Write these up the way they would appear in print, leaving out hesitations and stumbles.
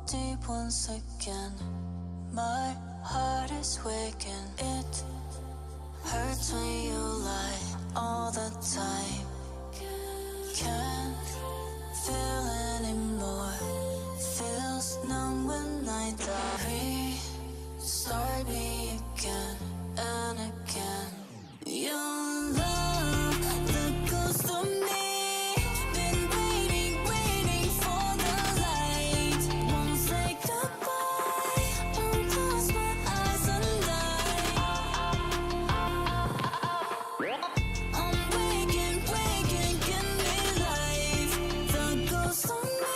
deep once again. My heart is waking. It hurts when you lie all the time. Can't feel anymore. Feels numb when I die. Restart me again and again. Your love, the ghost of me. Been waiting for the light. Won't say goodbye. Won't close my eyes and die. I'm waking, give me life. The ghost of me.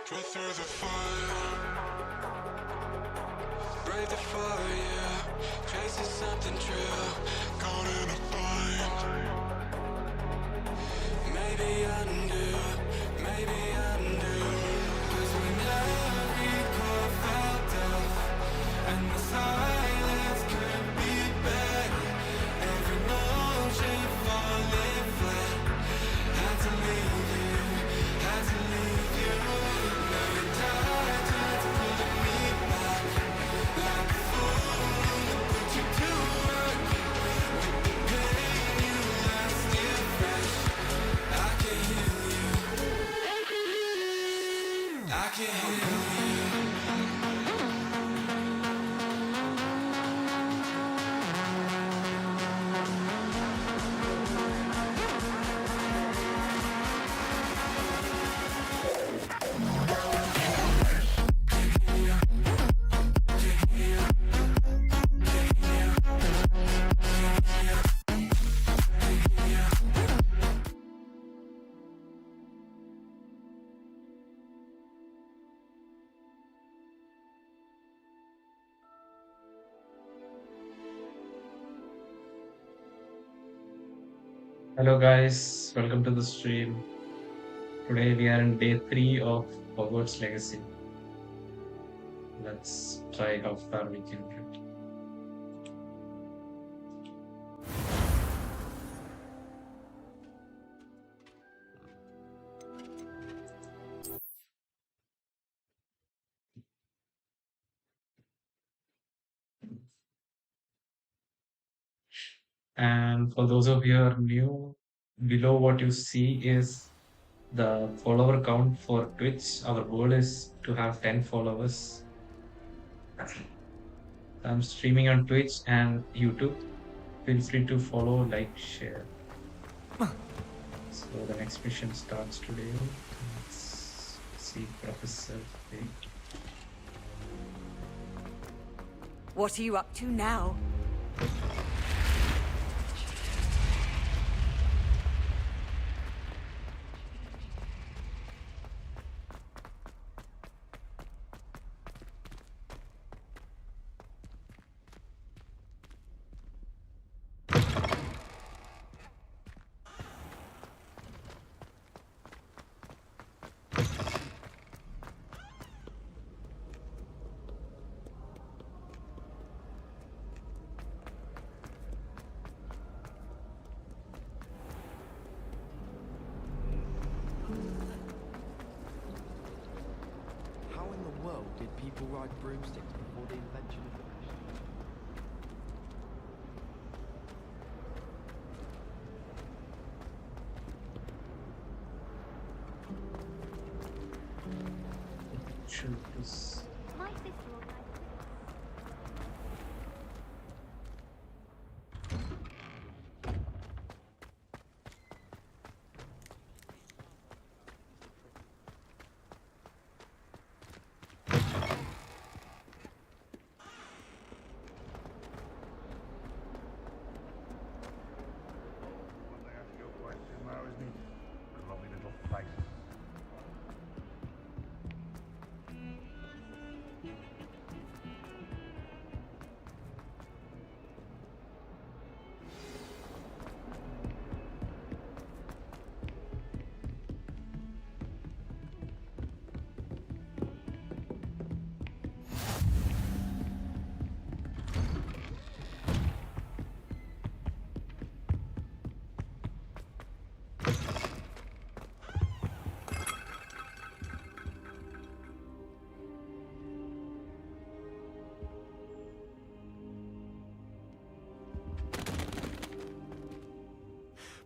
Go through the fire, break the fire, chasing something true, caught in a bind. Maybe undo, cause when every core felt off, and the silence could be better, every motion falling flat, had to leave you. Hello guys, welcome to the stream. Today we are in day 3 of Hogwarts Legacy. Let's try how far we can get. And for those of you who are new, below what you see is the follower count for Twitch. Our goal is to have 10 followers. I'm streaming on Twitch and YouTube. Feel free to follow, like, share. So the next mission starts today. Let's see Professor Fake. What are you up to now? How in the world did people ride broomsticks before the invention of the machine? Should this My sister organized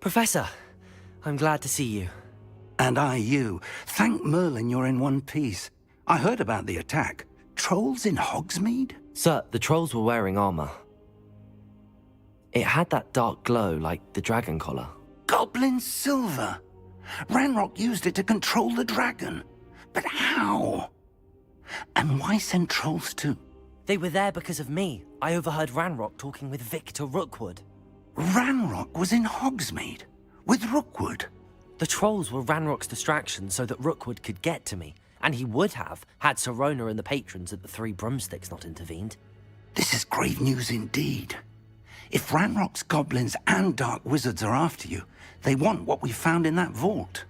Professor, I'm glad to see you. And I you. Thank Merlin you're in one piece. I heard about the attack. Trolls in Hogsmeade? Sir, the trolls were wearing armor. It had that dark glow like the dragon collar. Goblin silver! Ranrock used it to control the dragon. But how? And why send trolls too? They were there because of me. I overheard Ranrock talking with Victor Rookwood. Ranrock was in Hogsmeade? With Rookwood? The trolls were Ranrock's distraction so that Rookwood could get to me, and he would have had Sirona and the patrons at the Three Broomsticks not intervened. This is grave news indeed. If Ranrock's goblins and dark wizards are after you, they want what we found in that vault.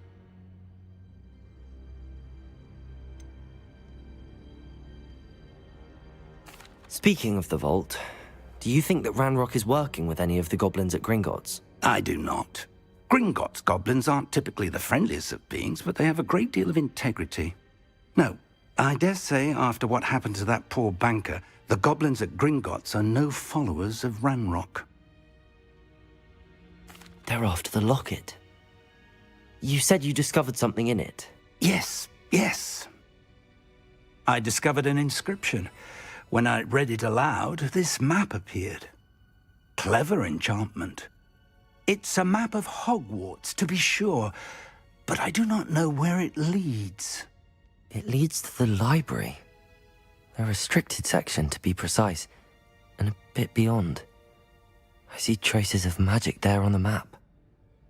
Speaking of the vault, do you think that Ranrock is working with any of the goblins at Gringotts? I do not. Gringotts goblins aren't typically the friendliest of beings, but they have a great deal of integrity. No, I dare say after what happened to that poor banker, the goblins at Gringotts are no followers of Ranrock. They're after the locket. You said you discovered something in it. Yes. I discovered an inscription. When I read it aloud, this map appeared. Clever enchantment. It's a map of Hogwarts, to be sure, but I do not know where it leads. It leads to the library. A restricted section, to be precise, and a bit beyond. I see traces of magic there on the map.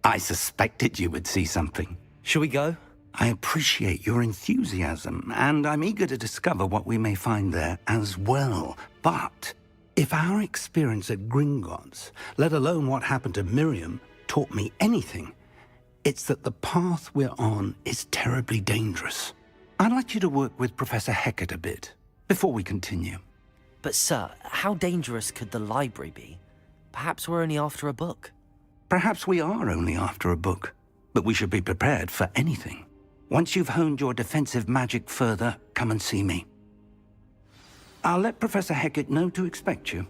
I suspected you would see something. Shall we go? I appreciate your enthusiasm, and I'm eager to discover what we may find there as well. But if our experience at Gringotts, let alone what happened to Miriam, taught me anything, it's that the path we're on is terribly dangerous. I'd like you to work with Professor Hecat a bit before we continue. But sir, how dangerous could the library be? Perhaps we're only after a book. Perhaps we are only after a book, but we should be prepared for anything. Once you've honed your defensive magic further, come and see me. I'll let Professor Hecat know to expect you.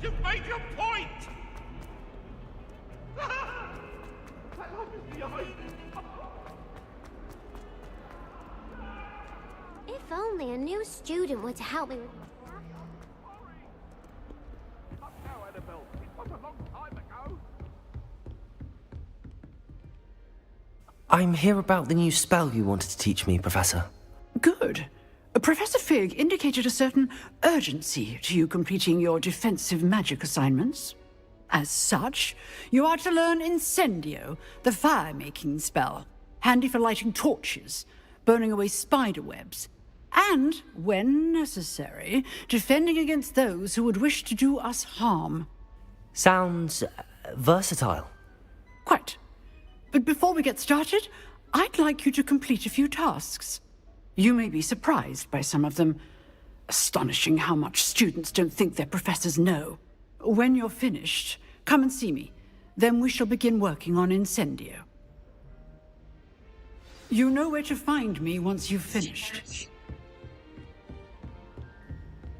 You've made your point! That lock is behind me. If only a new student were to help me with... Not now, Annabelle. It was a long time ago. I'm here about the new spell you wanted to teach me, Professor. Good. Professor Fig indicated a certain urgency to you completing your defensive magic assignments. As such, you are to learn Incendio, the fire-making spell, handy for lighting torches, burning away spider webs, and, when necessary, defending against those who would wish to do us harm. Sounds versatile. Quite. But before we get started, I'd like you to complete a few tasks. You may be surprised by some of them. Astonishing how much students don't think their professors know. When you're finished, come and see me. Then we shall begin working on Incendio. You know where to find me once you've finished.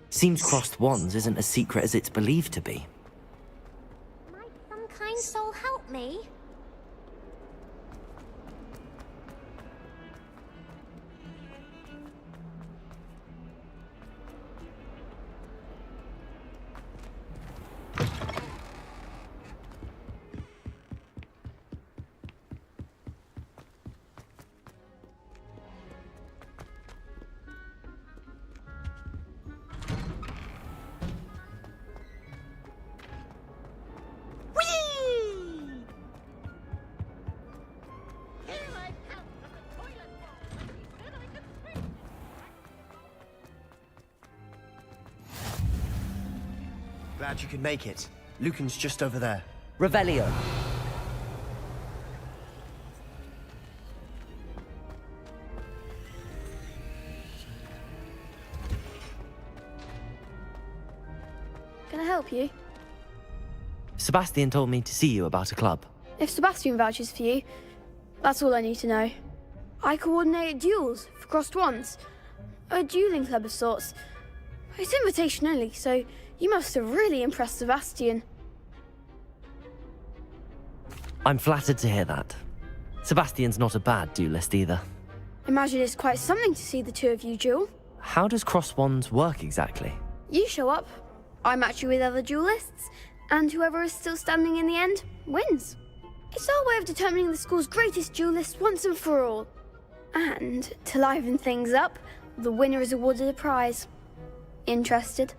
Seems crossed wands isn't as secret as it's believed to be. Might some kind soul help me? Glad you could make it. Lucan's just over there. Revelio. Can I help you? Sebastian told me to see you about a club. If Sebastian vouches for you, that's all I need to know. I coordinate duels for crossed wands. A dueling club of sorts. It's invitation only, so you must have really impressed Sebastian. I'm flattered to hear that. Sebastian's not a bad duelist either. Imagine it's quite something to see the two of you duel. How does cross wands work exactly? You show up, I match you with other duelists, and whoever is still standing in the end wins. It's our way of determining the school's greatest duelist once and for all. And to liven things up, the winner is awarded a prize. Interested?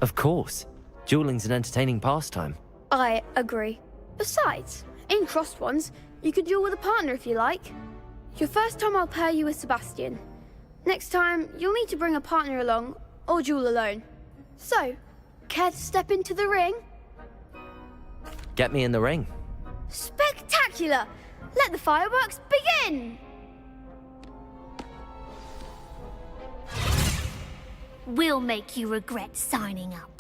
Of course. Dueling's an entertaining pastime. I agree. Besides, in crossed ones, you could duel with a partner if you like. Your first time I'll pair you with Sebastian. Next time, you'll need to bring a partner along, or duel alone. So, care to step into the ring? Get me in the ring. Spectacular! Let the fireworks begin! We'll make you regret signing up.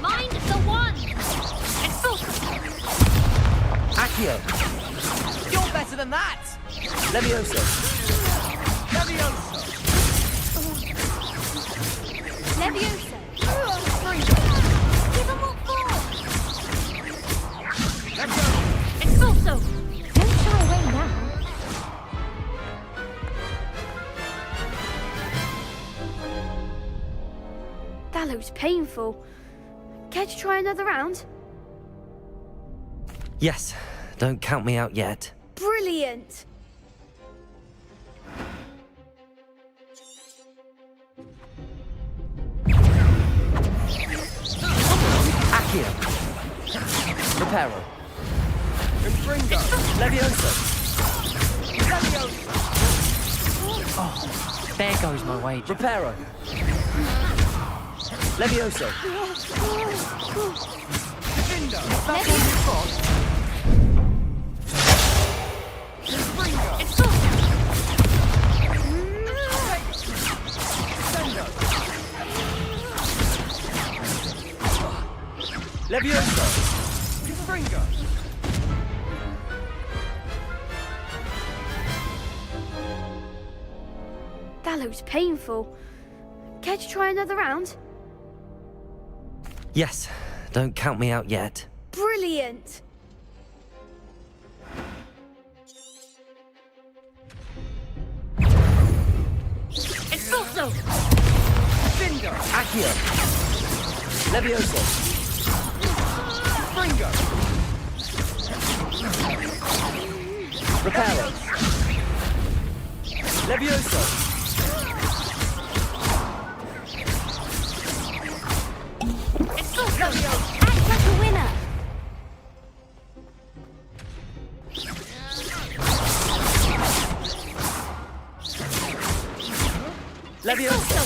Mind the one! Accio! You're better than that! Levioso! Levioso! Leviosa! Give 'em what for! Levioso! Expulso! Don't shy away now. That looks painful. Care to try another round? Yes, don't count me out yet. Brilliant! Accio! Reparo! Infringo! Levioso! Levioso! Oh, there goes my wager. Reparo! Levioso! Defendo! Back on your cross! Infringo! Expulso! Defendo! Levioso! Infringo! That looks painful. Care to try another round? Yes, don't count me out yet. Brilliant! Expulso! Defendo! Accio! Levioso! Infringo! Reparo! Levioso! Expulso! Act like a winner! Levioso!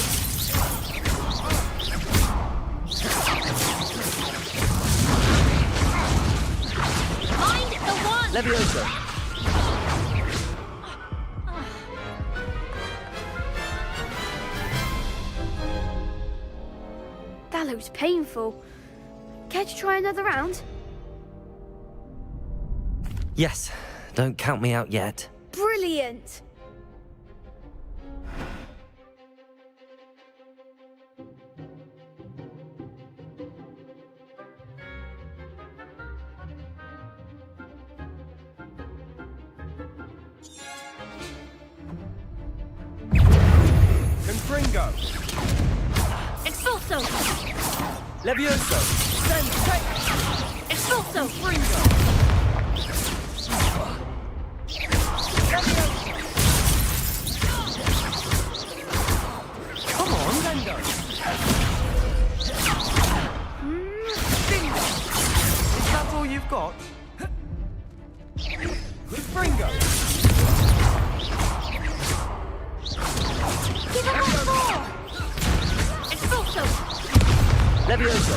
Mind the one! Levioso! That looks painful. Care to try another round? Yes, don't count me out yet. Brilliant! Infringo! Expulso! Levioso! Send, take! Expulso! Fringo! Levioso! Come on, Lendo! Bingo! Is that all you've got? Fringo! Give him one more! Expulso! Levioso!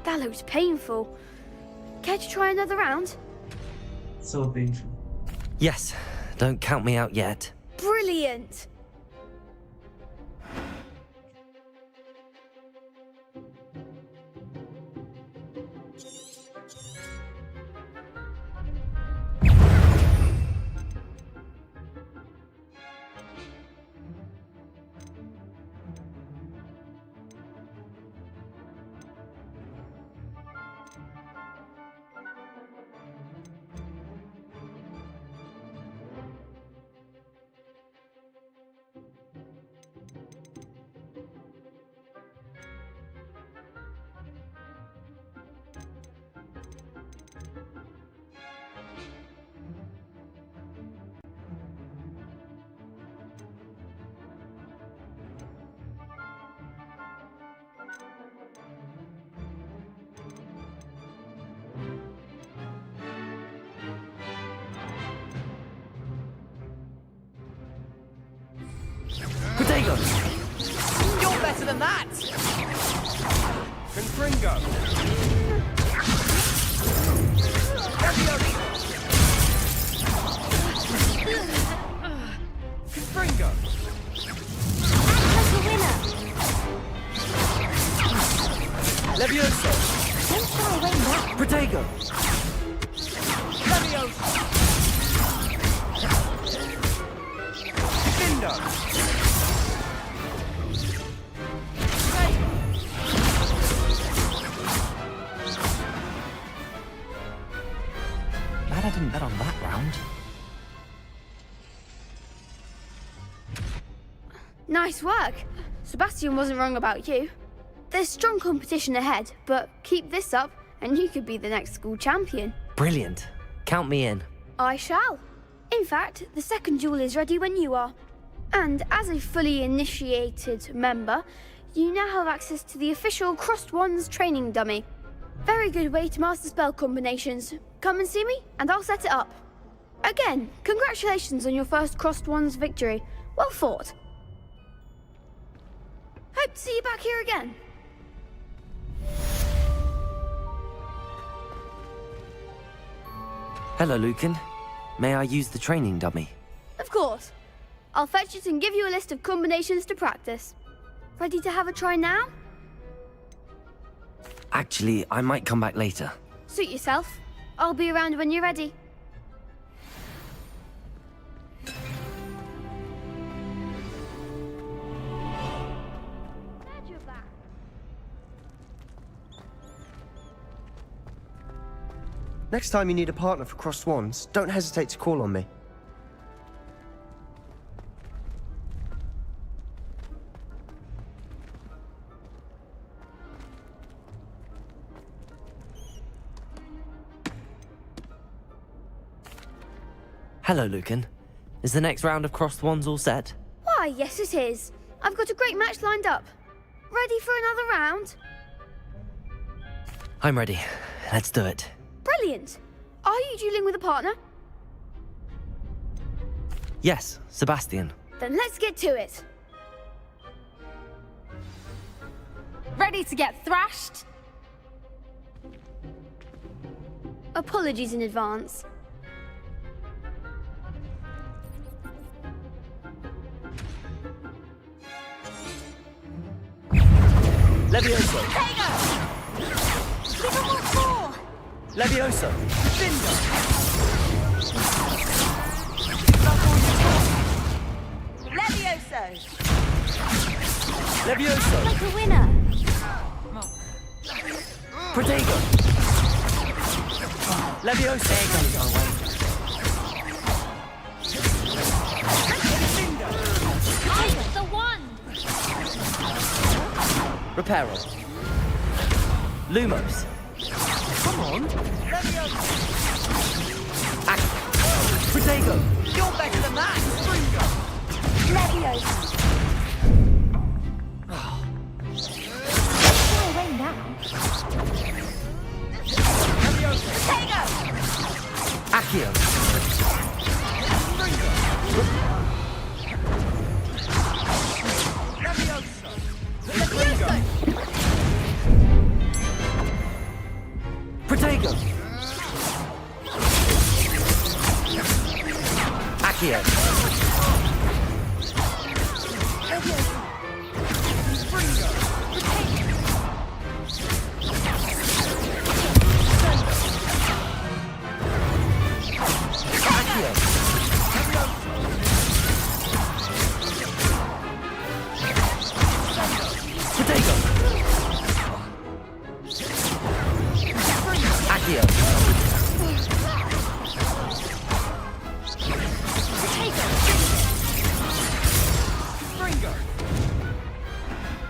That looks painful. Care to try another round? So painful. Yes, don't count me out yet. Brilliant! Potato! You're better than that! Confringo! Levioso! Confringo! Act like a winner! Levioso! Don't shy away now! Potato! Levioso! Bindo! Glad I didn't bet on that round. Nice work. Sebastian wasn't wrong about you. There's strong competition ahead, but keep this up and you could be the next school champion. Brilliant. Count me in. I shall. In fact, the second duel is ready when you are. And as a fully initiated member, you now have access to the official Crossed Wands training dummy. Very good way to master spell combinations. Come and see me, and I'll set it up. Again, congratulations on your first Crossed Wands victory. Well fought. Hope to see you back here again. Hello, Lucan. May I use the training dummy? Of course. I'll fetch it and give you a list of combinations to practice. Ready to have a try now? Actually, I might come back later. Suit yourself. I'll be around when you're ready. Glad you're back. Next time you need a partner for Crossed Wands, don't hesitate to call on me. Hello, Lucan. Is the next round of Crossed Wands all set? Why, yes it is. I've got a great match lined up. Ready for another round? I'm ready. Let's do it. Brilliant. Are you dueling with a partner? Yes, Sebastian. Then let's get to it. Ready to get thrashed? Apologies in advance. Levioso! Give him one more! Levioso! Bindo! Levioso! Levioso! Like a winner! Protego! Levioso! There goes our way. Bindo! Reparo. Lumos. Come on! Protego. You're better than that! Leviosa. Go away now. Potato! Accio. Protego. Accio.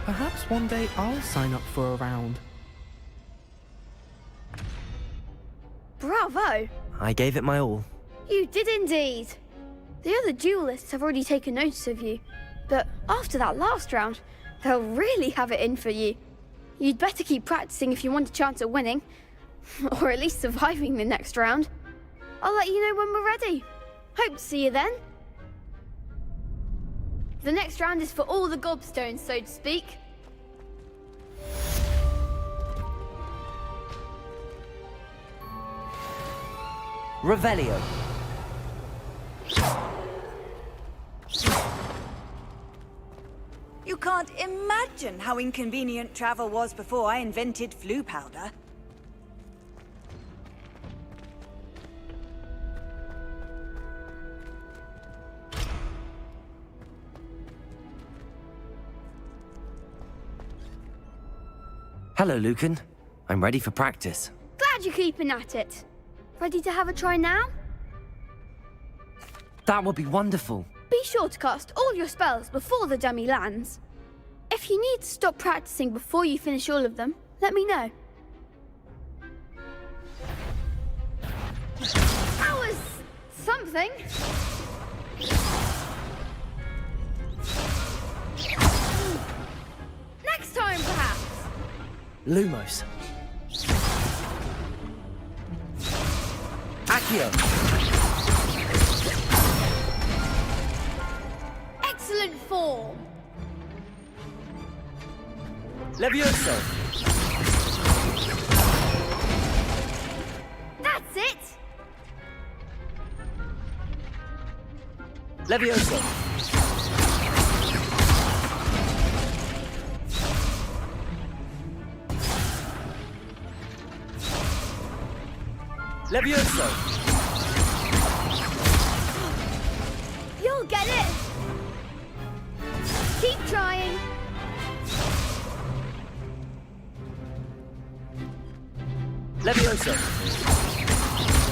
Perhaps one day I'll sign up for a round. Bravo! I gave it my all. You did indeed. The other duelists have already taken notice of you, but after that last round, they'll really have it in for you. You'd better keep practicing if you want a chance at winning, or at least surviving the next round. I'll let you know when we're ready. Hope to see you then. The next round is for all the gobstones, so to speak. Revelio. You can't imagine how inconvenient travel was before I invented flu powder. Hello, Lucan. I'm ready for practice. Glad you're keeping at it. Ready to have a try now? That would be wonderful. Be sure to cast all your spells before the dummy lands. If you need to stop practicing before you finish all of them, let me know. That was something. Next time, perhaps. Lumos. Accio. Excellent form. Levioso. That's it. Levioso. Levioso. You'll get it. Keep trying. Levioso.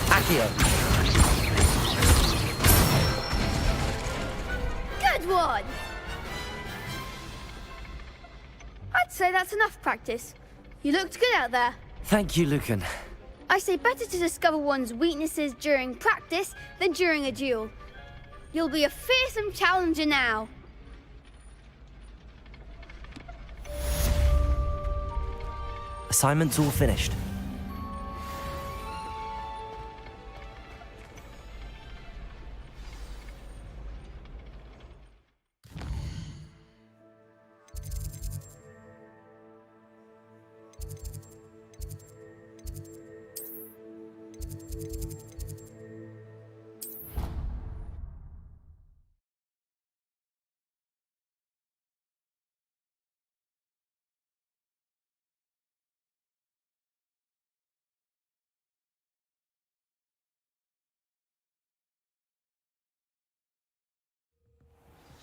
Accio. Good one. I'd say that's enough practice. You looked good out there. Thank you, Lucan. I say better to discover one's weaknesses during practice than during a duel. You'll be a fearsome challenger now. Assignment's all finished.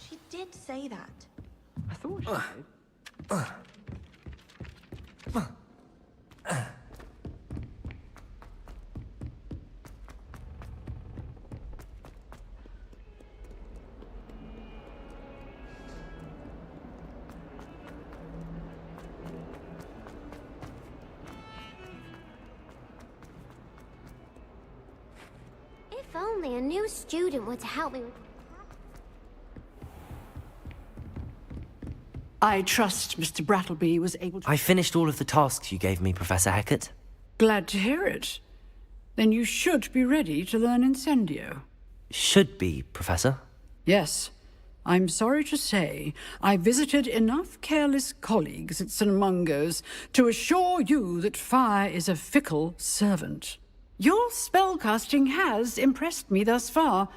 She did say that. I thought she did. only a new student were to help me with... I trust Mr. Brattleby was able to... I finished all of the tasks you gave me, Professor Hecat. Glad to hear it. Then you should be ready to learn Incendio. Should be, Professor. Yes. I'm sorry to say, I visited enough careless colleagues at St. Mungo's to assure you that fire is a fickle servant. Your spellcasting has impressed me thus far,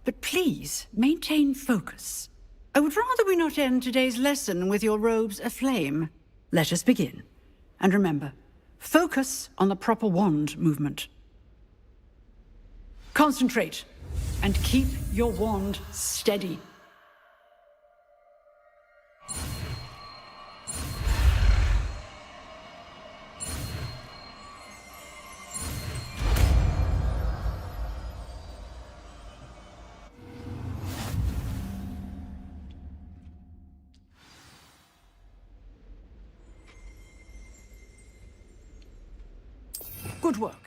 but please maintain focus. I would rather we not end today's lesson with your robes aflame. Let us begin. And remember, focus on the proper wand movement. Concentrate, and keep your wand steady. Good work.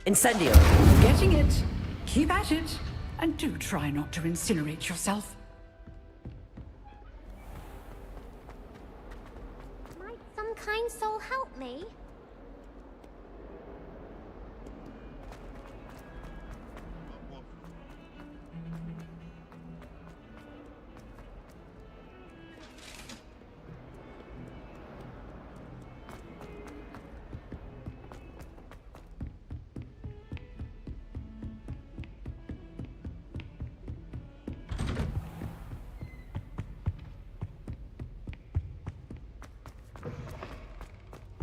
Incendio! Getting it. Keep at it. And do try not to incinerate yourself. Might some kind soul help me?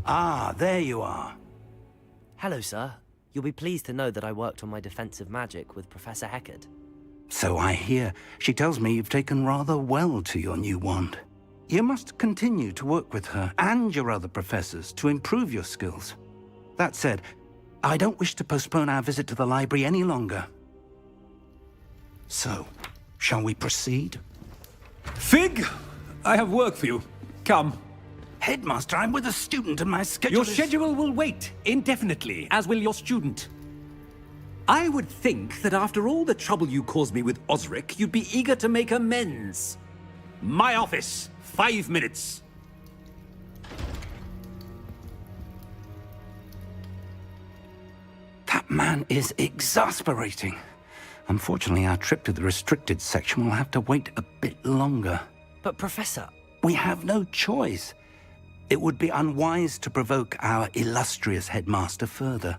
Ah, there you are. Hello, sir. You'll be pleased to know that I worked on my defensive magic with Professor Hecat. So I hear. She tells me you've taken rather well to your new wand. You must continue to work with her and your other professors to improve your skills. That said, I don't wish to postpone our visit to the library any longer. So, shall we proceed? Fig, I have work for you. Come. Headmaster, I'm with a student and my schedule Your schedule will wait indefinitely, as will your student. I would think that after all the trouble you caused me with Osric, you'd be eager to make amends. My office, 5 minutes. That man is exasperating. Unfortunately, our trip to the restricted section will have to wait a bit longer. But, Professor... We have no choice. It would be unwise to provoke our illustrious headmaster further.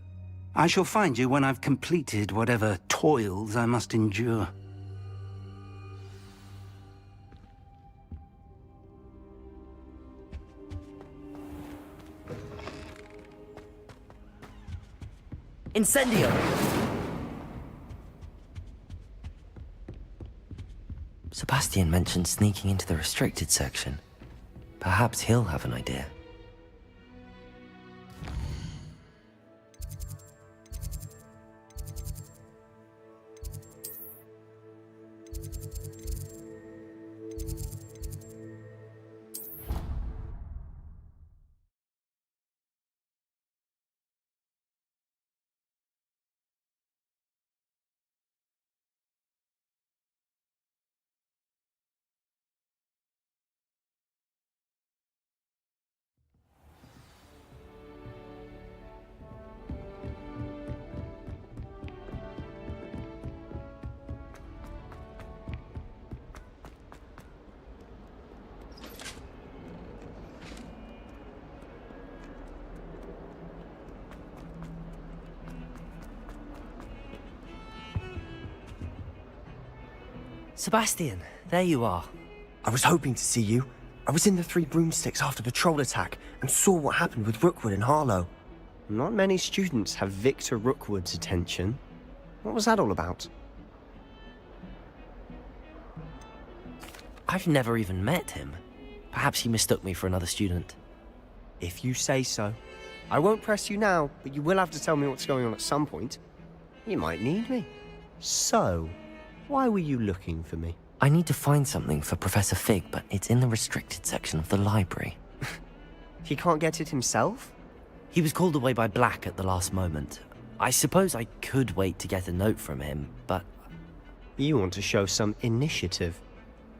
I shall find you when I've completed whatever toils I must endure. Incendio! Sebastian mentioned sneaking into the restricted section. Perhaps he'll have an idea. Sebastian, there you are. I was hoping to see you. I was in the Three Broomsticks after the troll attack and saw what happened with Rookwood and Harlow. Not many students have Victor Rookwood's attention. What was that all about? I've never even met him. Perhaps he mistook me for another student. If you say so. I won't press you now, but you will have to tell me what's going on at some point. You might need me. So, why were you looking for me? I need to find something for Professor Fig, but it's in the restricted section of the library. He can't get it himself? He was called away by Black at the last moment. I suppose I could wait to get a note from him, but... You want to show some initiative.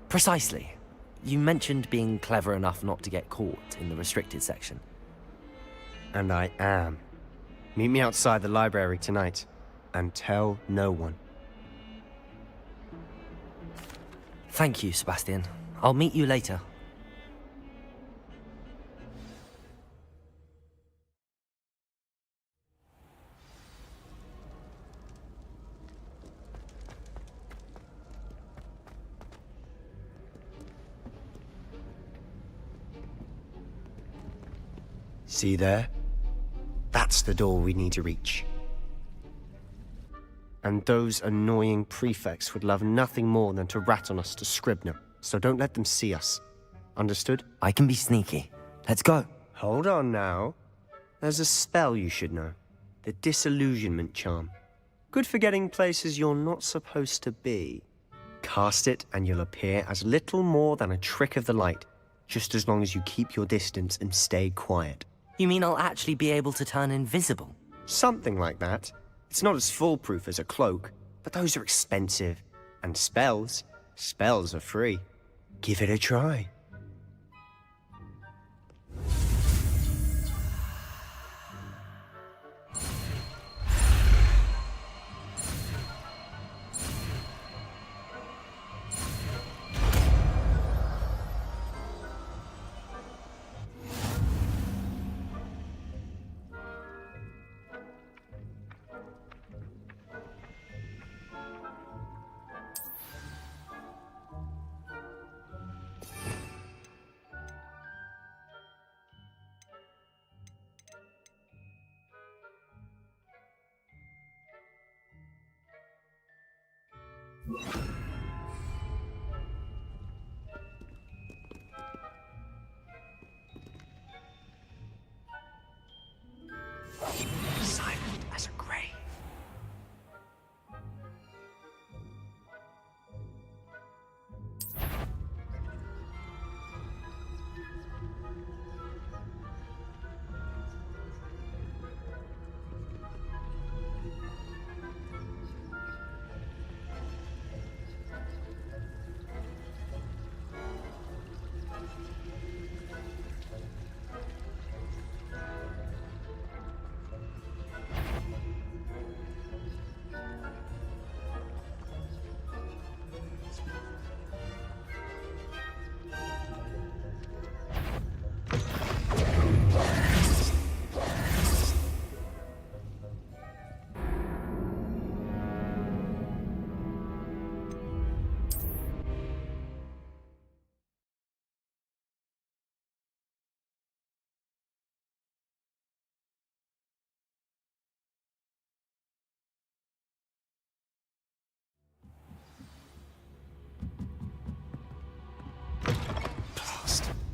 Precisely. You mentioned being clever enough not to get caught in the restricted section. And I am. Meet me outside the library tonight, and tell no one. Thank you, Sebastian. I'll meet you later. See there? That's the door we need to reach. And those annoying prefects would love nothing more than to rat on us to Scribner, so don't let them see us. Understood? I can be sneaky. Let's go. Hold on now. There's a spell you should know. The Disillusionment Charm. Good for getting places you're not supposed to be. Cast it and you'll appear as little more than a trick of the light, just as long as you keep your distance and stay quiet. You mean I'll actually be able to turn invisible? Something like that. It's not as foolproof as a cloak, but those are expensive. And spells are free. Give it a try. Silent as a grave.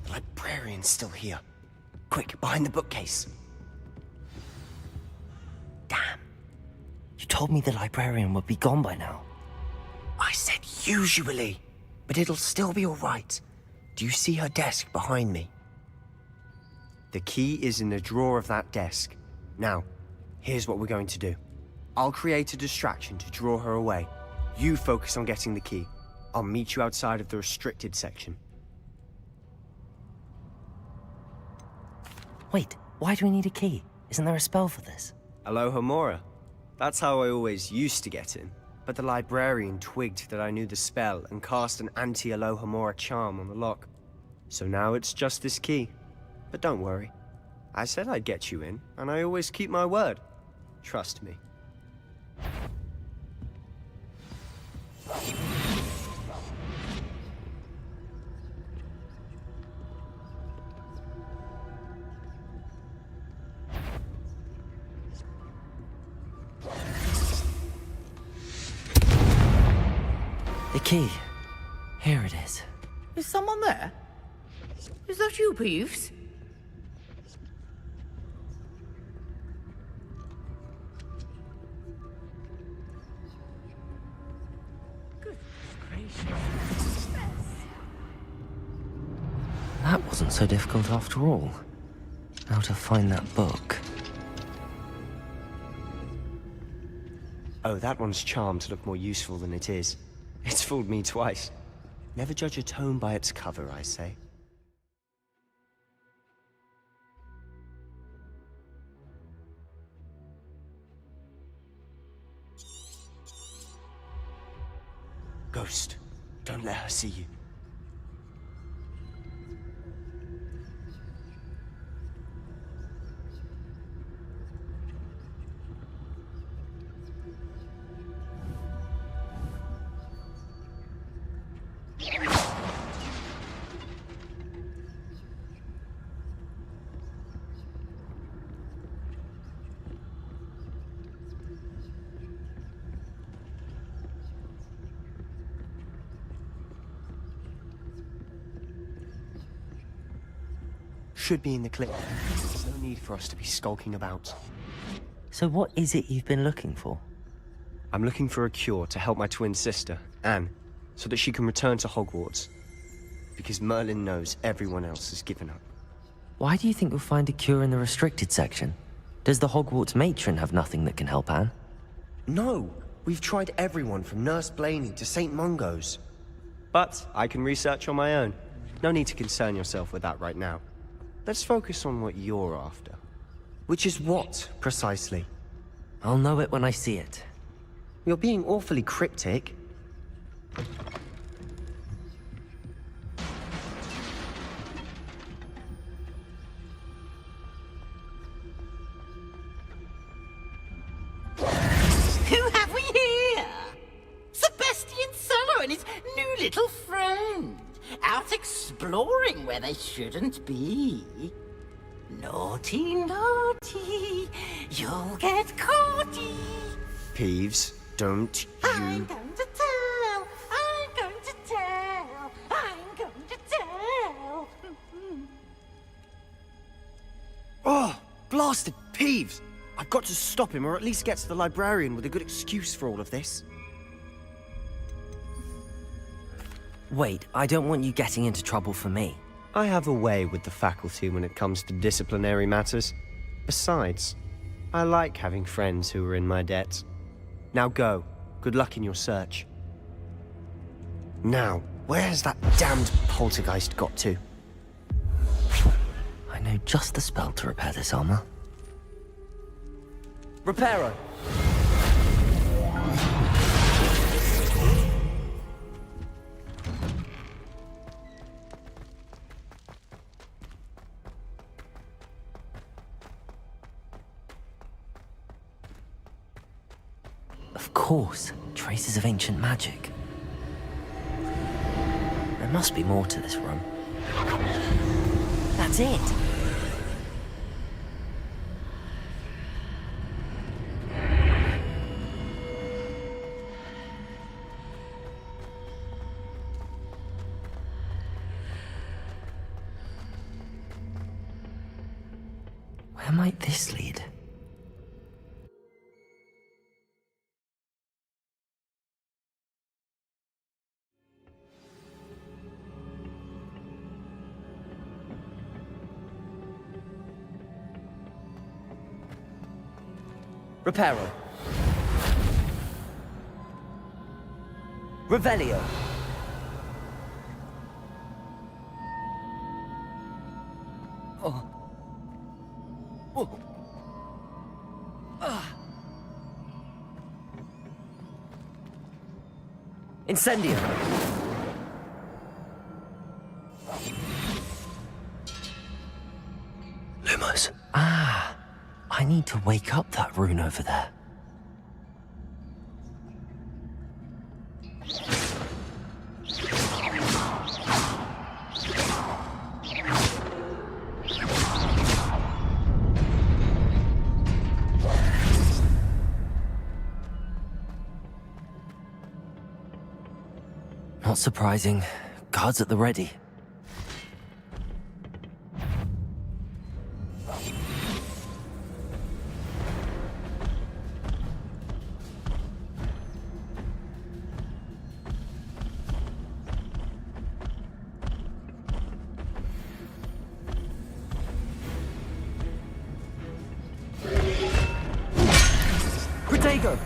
The librarian's still here. Quick, behind the bookcase. Damn. You told me the librarian would be gone by now. I said usually, but it'll still be all right. Do you see her desk behind me? The key is in the drawer of that desk. Now, here's what we're going to do. I'll create a distraction to draw her away. You focus on getting the key. I'll meet you outside of the restricted section. Wait, why do we need a key? Isn't there a spell for this? Alohomora. That's how I always used to get in. But the librarian twigged that I knew the spell and cast an anti-Alohomora charm on the lock. So now it's just this key. But don't worry. I said I'd get you in, and I always keep my word. Trust me. The key. Here it is. Is someone there? Is that you, Peeves? That wasn't so difficult after all. How to find that book. Oh, that one's charmed to look more useful than it is. It's fooled me twice. Never judge a tome by its cover, I say. Ghost, don't let her see you. Should be in the clip. There's no need for us to be skulking about. So what is it you've been looking for? I'm looking for a cure to help my twin sister, Anne, so that she can return to Hogwarts. Because Merlin knows everyone else has given up. Why do you think you'll find a cure in the restricted section? Does the Hogwarts matron have nothing that can help Anne? No! We've tried everyone from Nurse Blaney to St. Mungo's. But I can research on my own. No need to concern yourself with that right now. Let's focus on what you're after. Which is what, precisely? I'll know it when I see it. You're being awfully cryptic. Who have we here? Sebastian Cello and his new little friend. Out exploring where they shouldn't be. Naughty, naughty, you'll get caughty. Peeves, don't I'm you... going to tell, I'm going to tell, I'm going to tell. Oh, blasted Peeves! I've got to stop him, or at least get to the librarian with a good excuse for all of this. Wait, I don't want you getting into trouble for me. I have a way with the faculty when it comes to disciplinary matters. Besides, I like having friends who are in my debt. Now go. Good luck in your search. Now, where's that damned poltergeist got to? I know just the spell to repair this armor. Reparo. Of course, traces of ancient magic. There must be more to this room. That's it! Where might this lead? Reparo. Revelio. Oh. Oh. Ah. Incendio. Lumos. Ah, I need to wake up that rune over there. Not surprising. Guards at the ready. Protego!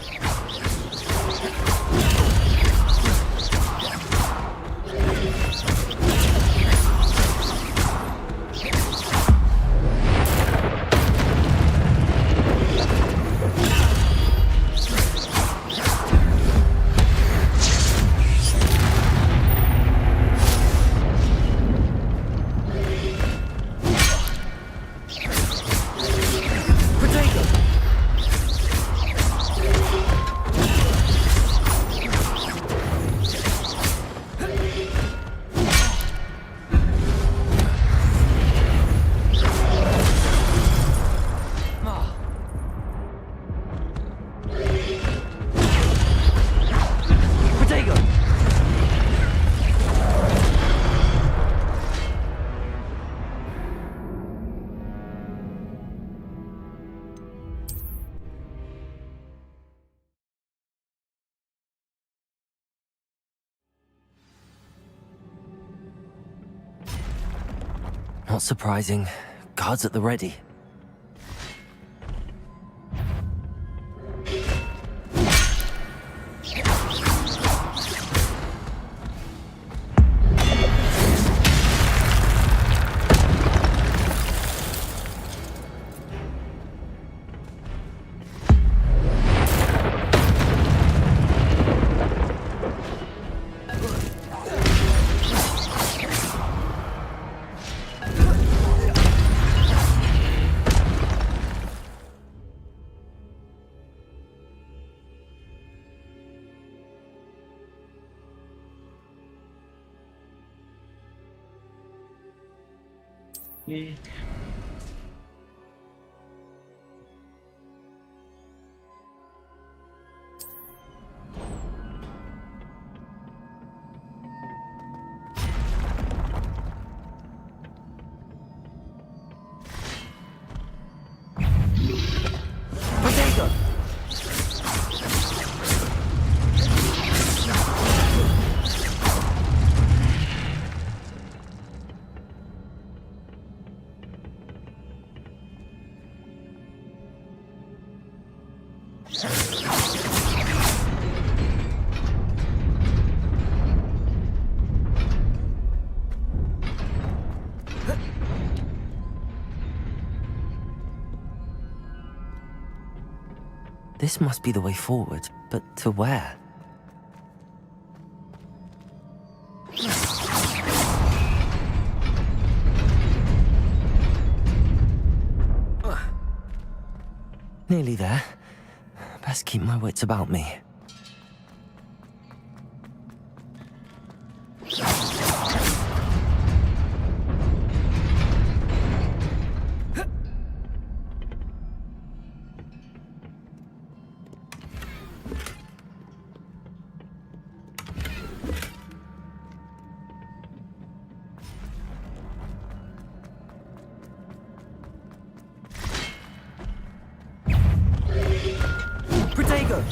Not surprising. Guards at the ready. Okay. Protego! This must be the way forward, but to where? Nearly there. Best keep my wits about me. Protego!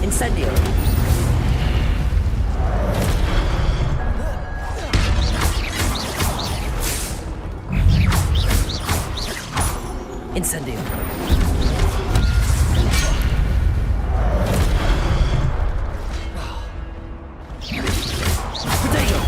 Incendio! Incendio! Protego!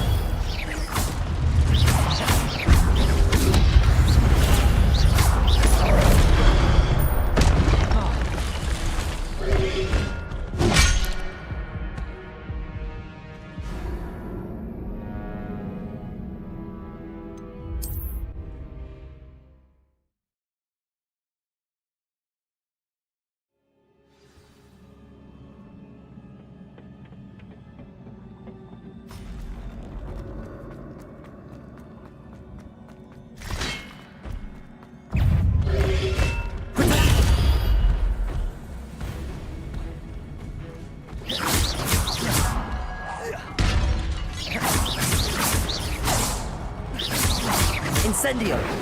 Incendio!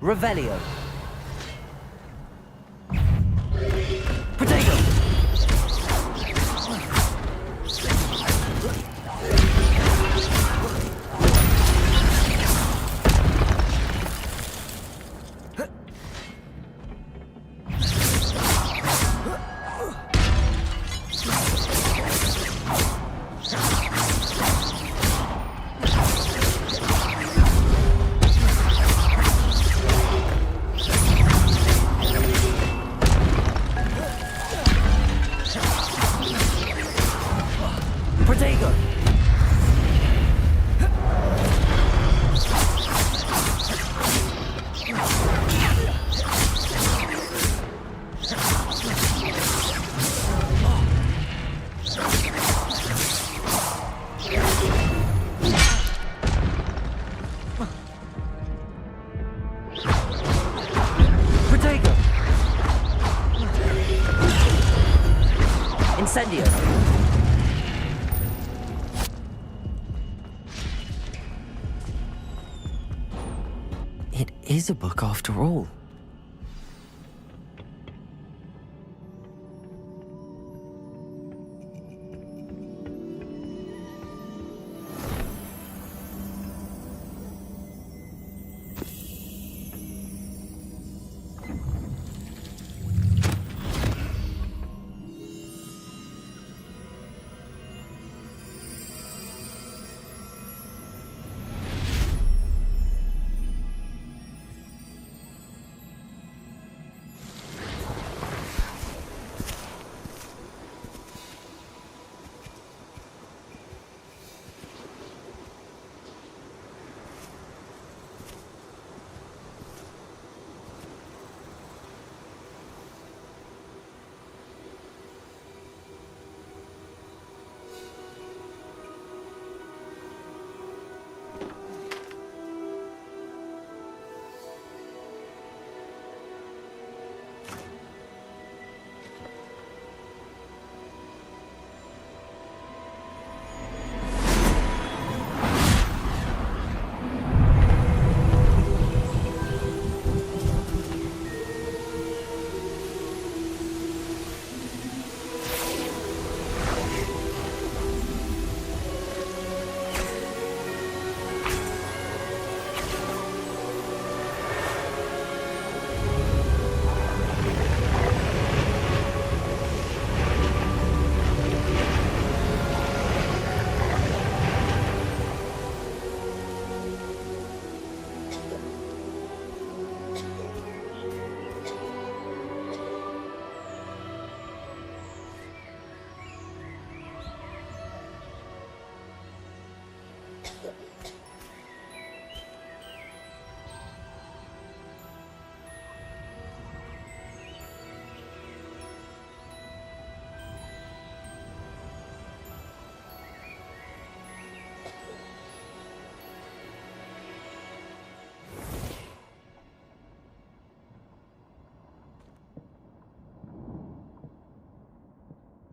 Revelio. Potato. Incendio. It is a book after all.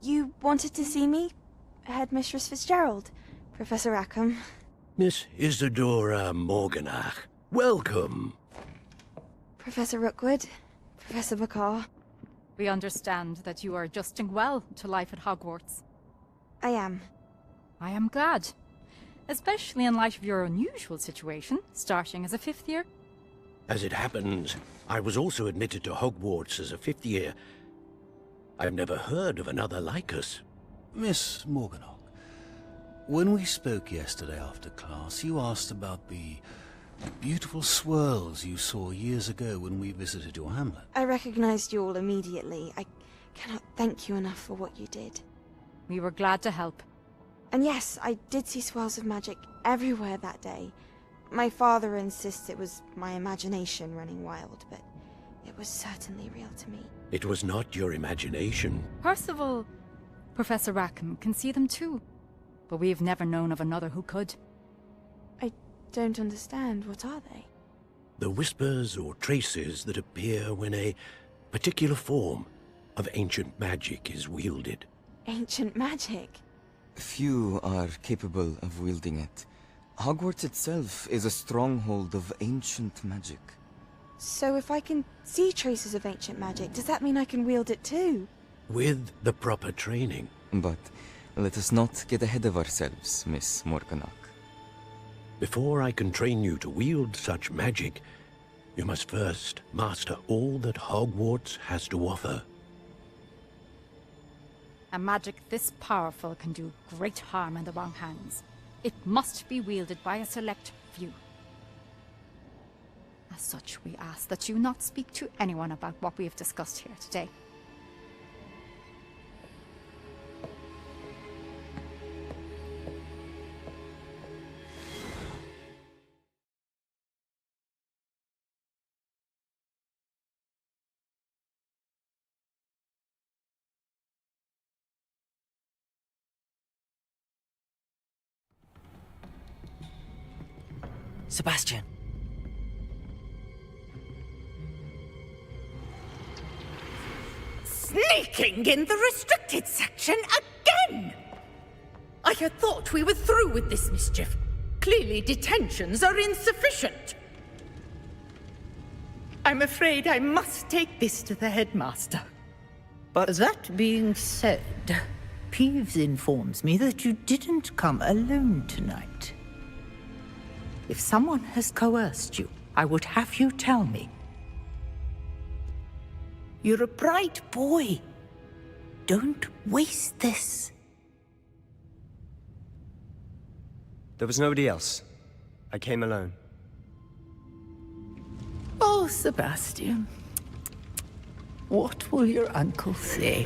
You wanted to see me? Headmistress Fitzgerald, Professor Rackham. Miss Isadora Morganach, welcome. Professor Rookwood, Professor Bakar. We understand that you are adjusting well to life at Hogwarts. I am. I am glad. Especially in light of your unusual situation, starting as a 5th year. As it happens, I was also admitted to Hogwarts as a 5th year. I've never heard of another like us. Miss Morganach, when we spoke yesterday after class, you asked about the beautiful swirls you saw years ago when we visited your hamlet. I recognized you all immediately. I cannot thank you enough for what you did. We were glad to help. And yes, I did see swirls of magic everywhere that day. My father insists it was my imagination running wild, but it was certainly real to me. It was not your imagination. Percival, Professor Rackham can see them too. But we've never known of another who could. I don't understand. What are they? The whispers or traces that appear when a particular form of ancient magic is wielded. Ancient magic? Few are capable of wielding it. Hogwarts itself is a stronghold of ancient magic. So if I can see traces of ancient magic, does that mean I can wield it too? With the proper training. But let us not get ahead of ourselves, Miss Morganach. Before I can train you to wield such magic, you must first master all that Hogwarts has to offer. A magic this powerful can do great harm in the wrong hands. It must be wielded by a select few. As such, we ask that you not speak to anyone about what we have discussed here today. Sebastian. Sneaking in the restricted section again! I had thought we were through with this mischief. Clearly detentions are insufficient. I'm afraid I must take this to the headmaster. But that being said, Peeves informs me that you didn't come alone tonight. If someone has coerced you, I would have you tell me. You're a bright boy. Don't waste this. There was nobody else. I came alone. Oh, Sebastian. What will your uncle say?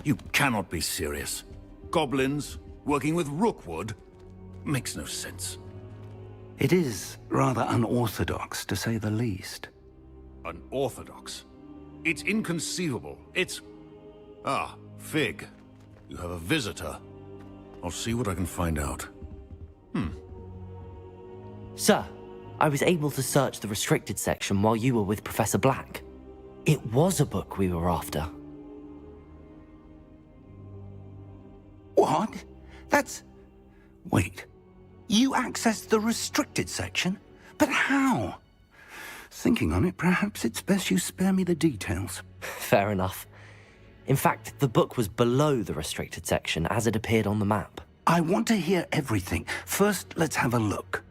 You cannot be serious. Goblins working with Rookwood? Makes no sense. It is rather unorthodox, to say the least. Unorthodox? It's inconceivable. It's... Ah, Fig. You have a visitor. I'll see what I can find out. Sir, I was able to search the restricted section while you were with Professor Black. It was a book we were after. What? That's... Wait. You accessed the restricted section? But how? Thinking on it, perhaps it's best you spare me the details. Fair enough. In fact, the book was below the restricted section as it appeared on the map. I want to hear everything. First, let's have a look.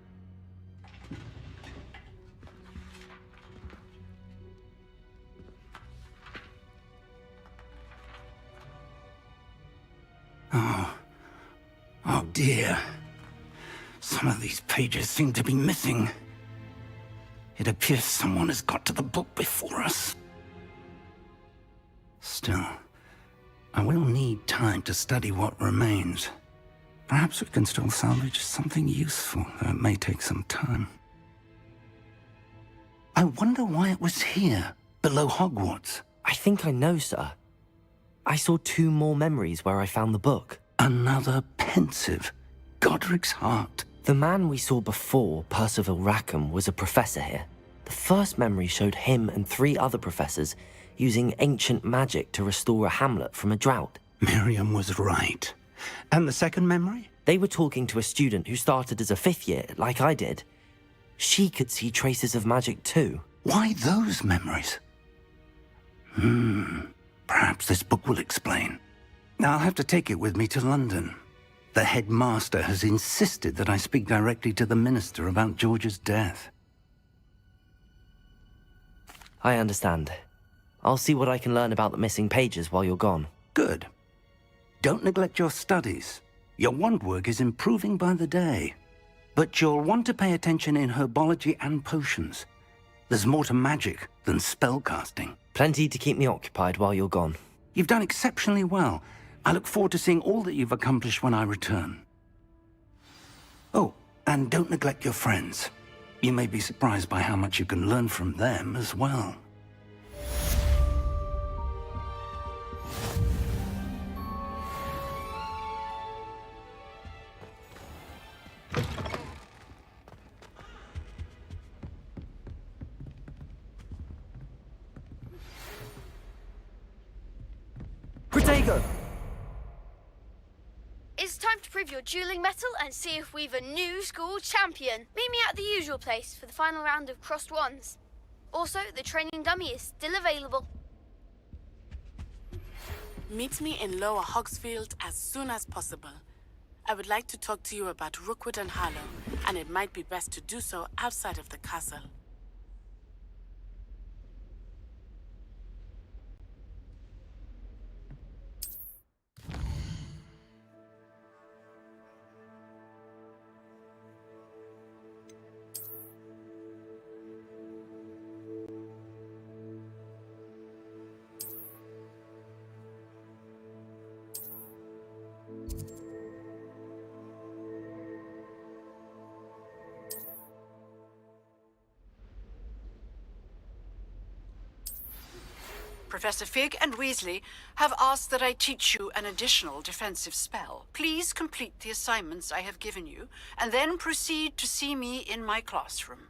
Oh dear. Some of these pages seem to be missing. It appears someone has got to the book before us. Still, I will need time to study what remains. Perhaps we can still salvage something useful, though it may take some time. I wonder why it was here, below Hogwarts. I think I know, sir. I saw 2 more memories where I found the book. Another pensive. Godric's heart. The man we saw before, Percival Rackham, was a professor here. The first memory showed him and 3 other professors using ancient magic to restore a hamlet from a drought. Miriam was right. And the second memory? They were talking to a student who started as a 5th year, like I did. She could see traces of magic too. Why those memories? Perhaps this book will explain. Now I'll have to take it with me to London. The headmaster has insisted that I speak directly to the minister about George's death. I understand. I'll see what I can learn about the missing pages while you're gone. Good. Don't neglect your studies. Your wand work is improving by the day. But you'll want to pay attention in herbology and potions. There's more to magic than spellcasting. Plenty to keep me occupied while you're gone. You've done exceptionally well. I look forward to seeing all that you've accomplished when I return. Oh, and don't neglect your friends. You may be surprised by how much you can learn from them as well. Protego! It's time to prove your dueling mettle and see if we've a new school champion. Meet me at the usual place for the final round of crossed wands. Also, the training dummy is still available. Meet me in Lower Hogsfield as soon as possible. I would like to talk to you about Rookwood and Harlow, and it might be best to do so outside of the castle. Professor Fig and Weasley have asked that I teach you an additional defensive spell. Please complete the assignments I have given you, and then proceed to see me in my classroom.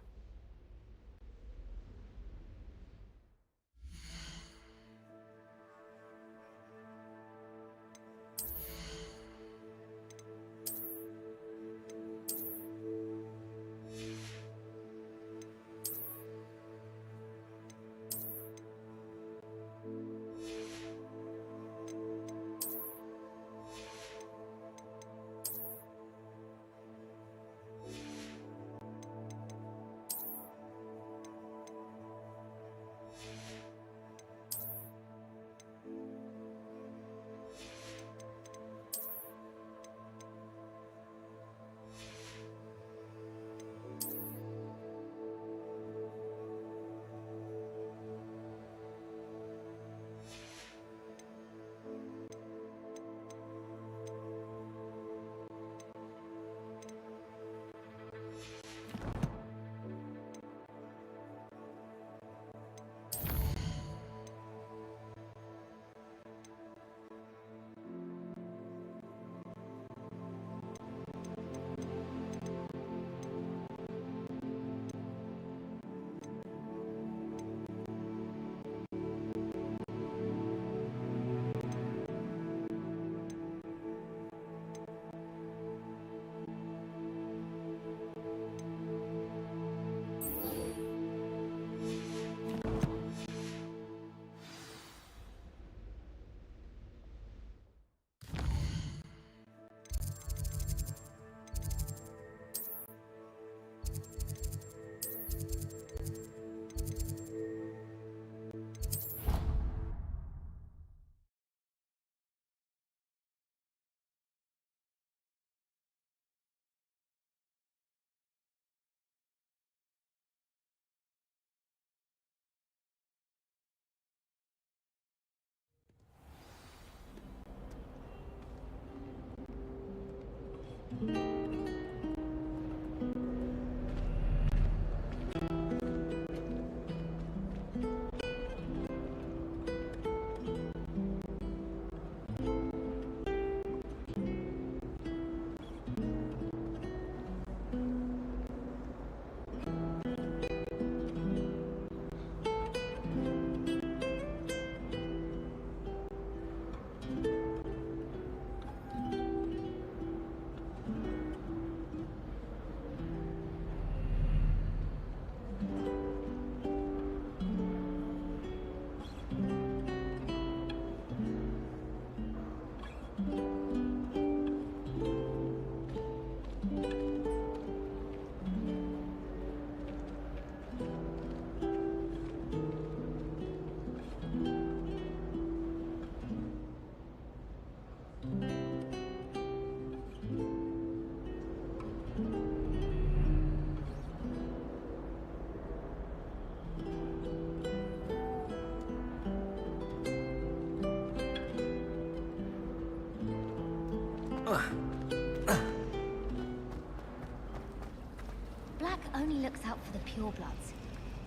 purebloods.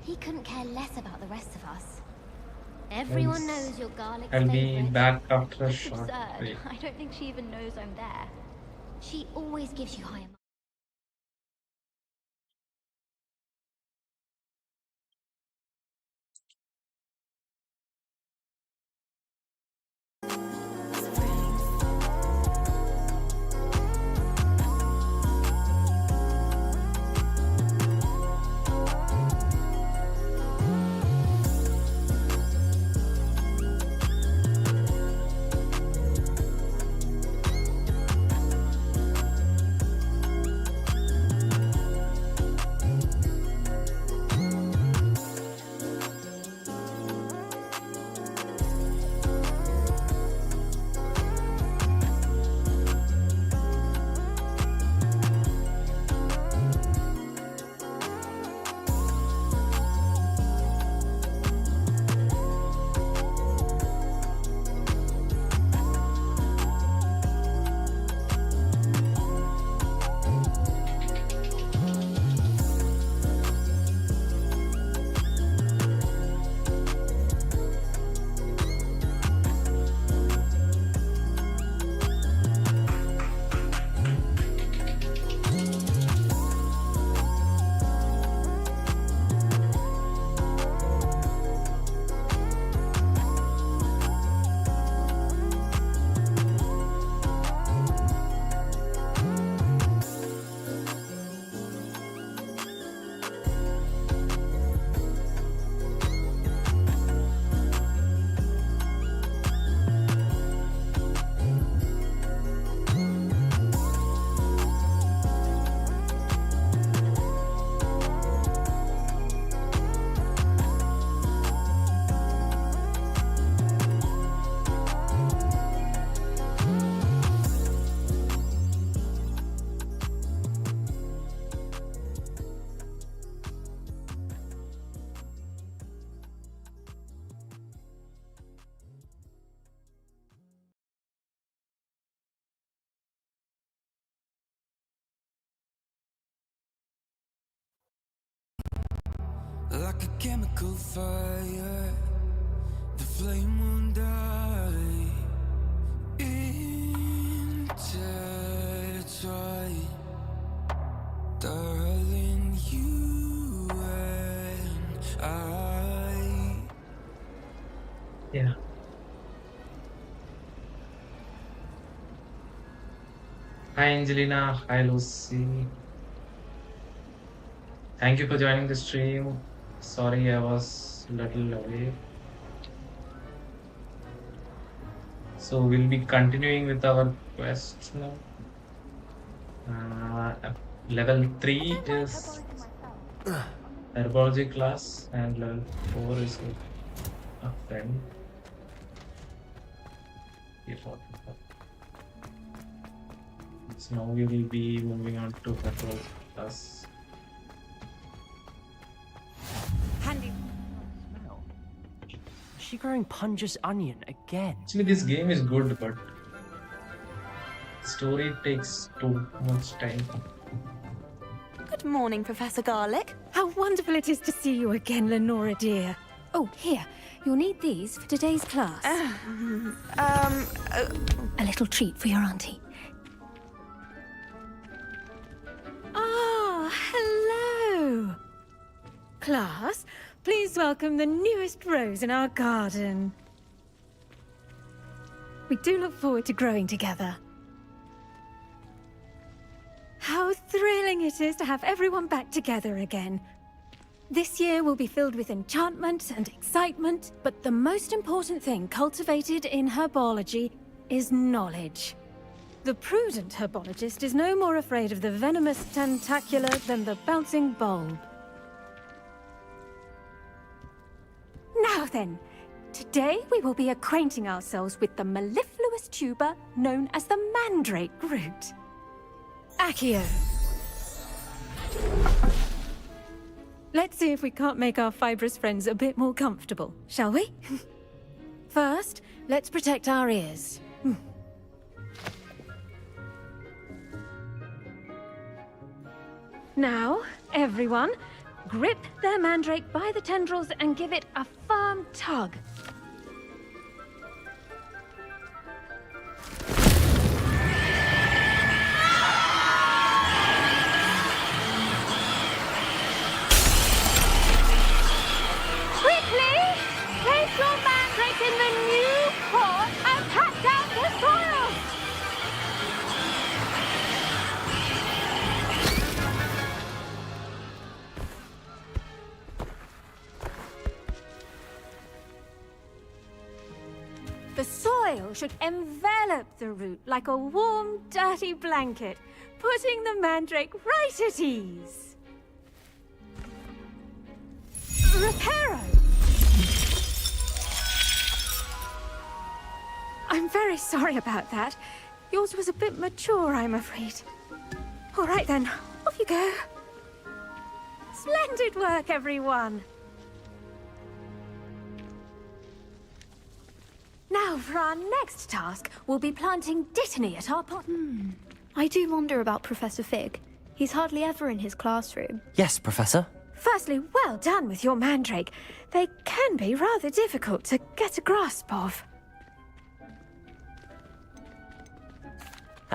He couldn't care less about the rest of us. Everyone knows your garlic's I'll be favorite. back after a It's short absurd. break. I don't think she even knows I'm there. She always gives you higher. Like a chemical fire, the flame won't die. Intertwine, darling, you and I. Yeah. Hi Angelina, hi Lucy. Thank you for joining the stream. Sorry I was a little away. So we'll be continuing with our quest now. Level 3 is herbology class and level 4 is a friend. So now we will be moving on to herbology class. Handy. Smell. Is she growing Punja's onion again? Actually, this game is good, but story takes too much time. Good morning, Professor Garlic. How wonderful it is to see you again, Lenora dear. Oh, here. You'll need these for today's class. A little treat for your auntie. Ah, hello. Class, please welcome the newest rose in our garden. We do look forward to growing together. How thrilling it is to have everyone back together again. This year will be filled with enchantment and excitement, but the most important thing cultivated in herbology is knowledge. The prudent herbologist is no more afraid of the venomous tentacular than the bouncing bulb. Now then, today we will be acquainting ourselves with the mellifluous tuber known as the mandrake root. Accio. Let's see if we can't make our fibrous friends a bit more comfortable, shall we? First, let's protect our ears. Now, everyone, grip their mandrake by the tendrils and give it a firm tug. Quickly! Place your mandrake in the new pot and pat down the soil! The soil should envelop the root like a warm, dirty blanket, putting the mandrake right at ease. Reparo! I'm very sorry about that. Yours was a bit mature, I'm afraid. All right then, off you go. Splendid work, everyone. Now, for our next task, we'll be planting Dittany at our pot. I do wonder about Professor Fig. He's hardly ever in his classroom. Yes, Professor. Firstly, well done with your mandrake. They can be rather difficult to get a grasp of.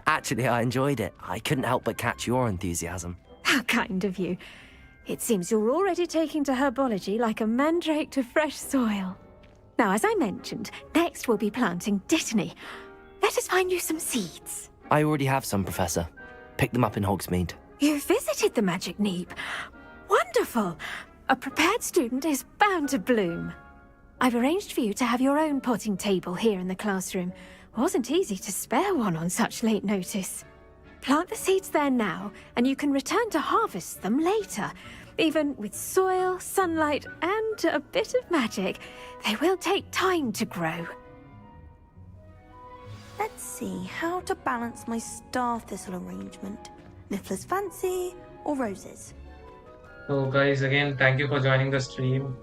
Actually, I enjoyed it. I couldn't help but catch your enthusiasm. How kind of you. It seems you're already taking to herbology like a mandrake to fresh soil. Now, as I mentioned, next we'll be planting Dittany. Let us find you some seeds. I already have some, Professor. Picked them up in Hogsmeade. You visited the Magic Neep. Wonderful! A prepared student is bound to bloom. I've arranged for you to have your own potting table here in the classroom. Wasn't easy to spare one on such late notice. Plant the seeds there now, and you can return to harvest them later. Even with soil, sunlight, and a bit of magic, they will take time to grow. Let's see how to balance my star thistle arrangement. Niffler's fancy or roses? So guys, again, thank you for joining the stream.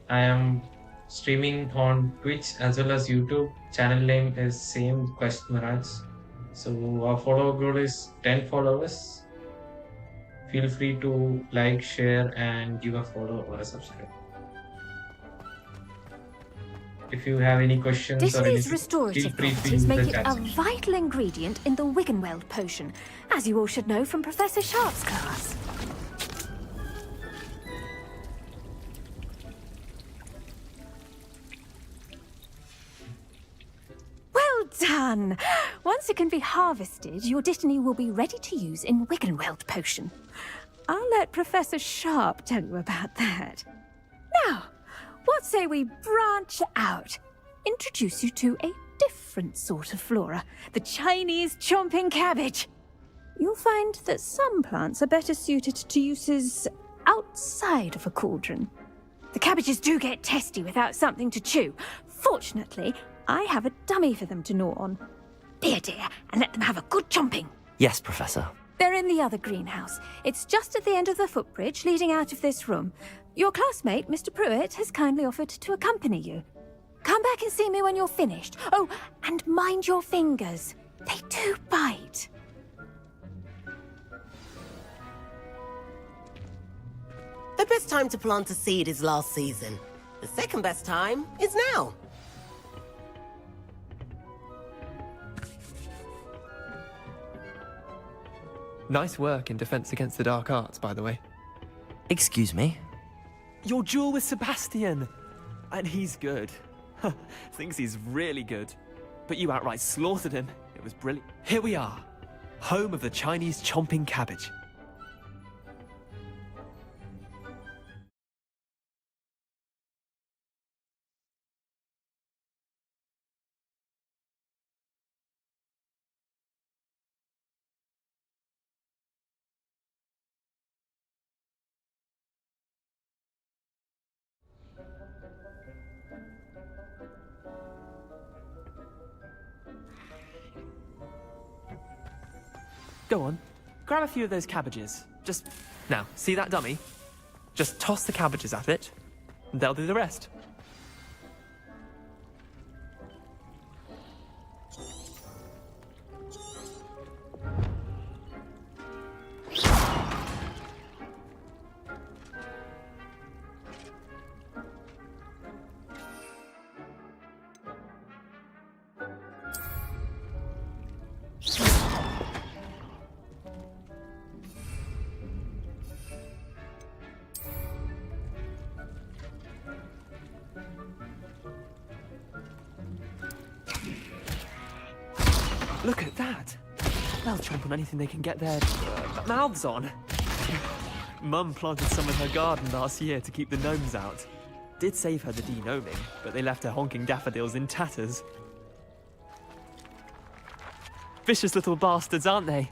I am streaming on Twitch as well as YouTube. Channel name is same, Quest Mirage. So our follower goal is 10 followers. Feel free to like, share, and give a follow or a subscribe. If you have any questions or Dittany's anything, feel restorative free to properties use make the it chat a section. vital ingredient in the Wiggenweld potion, as you all should know from Professor Sharp's class. Well done! Once it can be harvested, your Dittany will be ready to use in Wiggenweld potion. I'll let Professor Sharp tell you about that. Now, what say we branch out? Introduce you to a different sort of flora, the Chinese chomping cabbage. You'll find that some plants are better suited to uses outside of a cauldron. The cabbages do get testy without something to chew. Fortunately, I have a dummy for them to gnaw on. Be a dear and let them have a good chomping. Yes, Professor. They're in the other greenhouse. It's just at the end of the footbridge leading out of this room. Your classmate, Mr. Pruitt, has kindly offered to accompany you. Come back and see me when you're finished. Oh, and mind your fingers. They do bite. The best time to plant a seed is last season. The second best time is now. Nice work in Defense Against the Dark Arts, by the way. Excuse me? Your duel with Sebastian! And he's good. Thinks he's really good. But you outright slaughtered him. It was brilliant. Here we are. Home of the Chinese chomping cabbage. Go on, grab a few of those cabbages. Just, now, see that dummy? Just toss the cabbages at it, and they'll do the rest. Look at that. They'll chomp on anything they can get their mouths on. Mum planted some in her garden last year to keep the gnomes out. Did save her the de-gnoming, but they left her honking daffodils in tatters. Vicious little bastards, aren't they?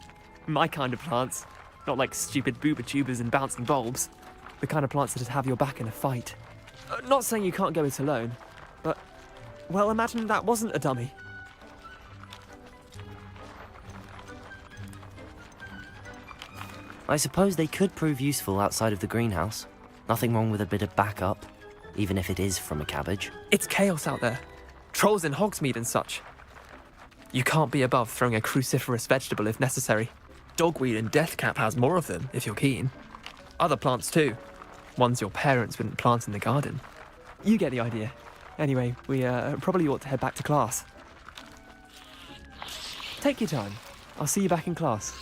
My kind of plants. Not like stupid booba tubers and bouncing bulbs. The kind of plants that'd have your back in a fight. Not saying you can't go it alone, but, well, imagine that wasn't a dummy. I suppose they could prove useful outside of the greenhouse. Nothing wrong with a bit of backup, even if it is from a cabbage. It's chaos out there. Trolls in Hogsmeade and such. You can't be above throwing a cruciferous vegetable if necessary. Dogweed and deathcap has more of them, if you're keen. Other plants too. Ones your parents wouldn't plant in the garden. You get the idea. Anyway, we probably ought to head back to class. Take your time. I'll see you back in class.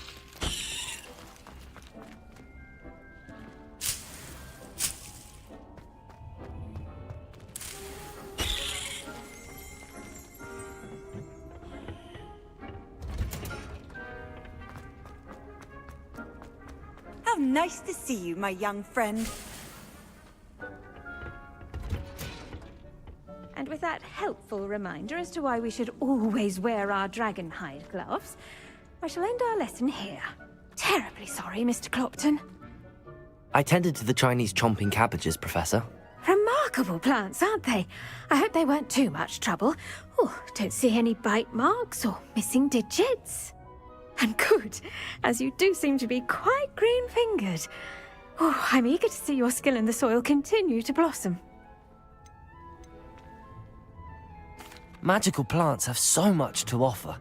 How nice to see you, my young friend. And with that helpful reminder as to why we should always wear our dragon hide gloves, I shall end our lesson here. Terribly sorry, Mr. Clopton. I tended to the Chinese chomping cabbages, Professor. Remarkable plants, aren't they? I hope they weren't too much trouble. Oh, don't see any bite marks or missing digits. And good, as you do seem to be quite green-fingered. Oh, I'm eager to see your skill in the soil continue to blossom. Magical plants have so much to offer.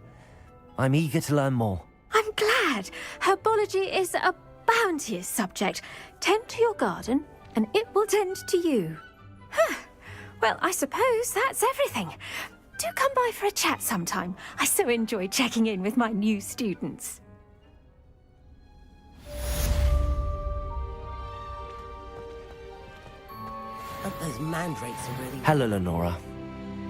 I'm eager to learn more. I'm glad. Herbology is a bounteous subject. Tend to your garden, and it will tend to you. Huh. Well, I suppose that's everything. Do come by for a chat sometime. I so enjoy checking in with my new students. Those mandrakes are really... Hello, Lenora.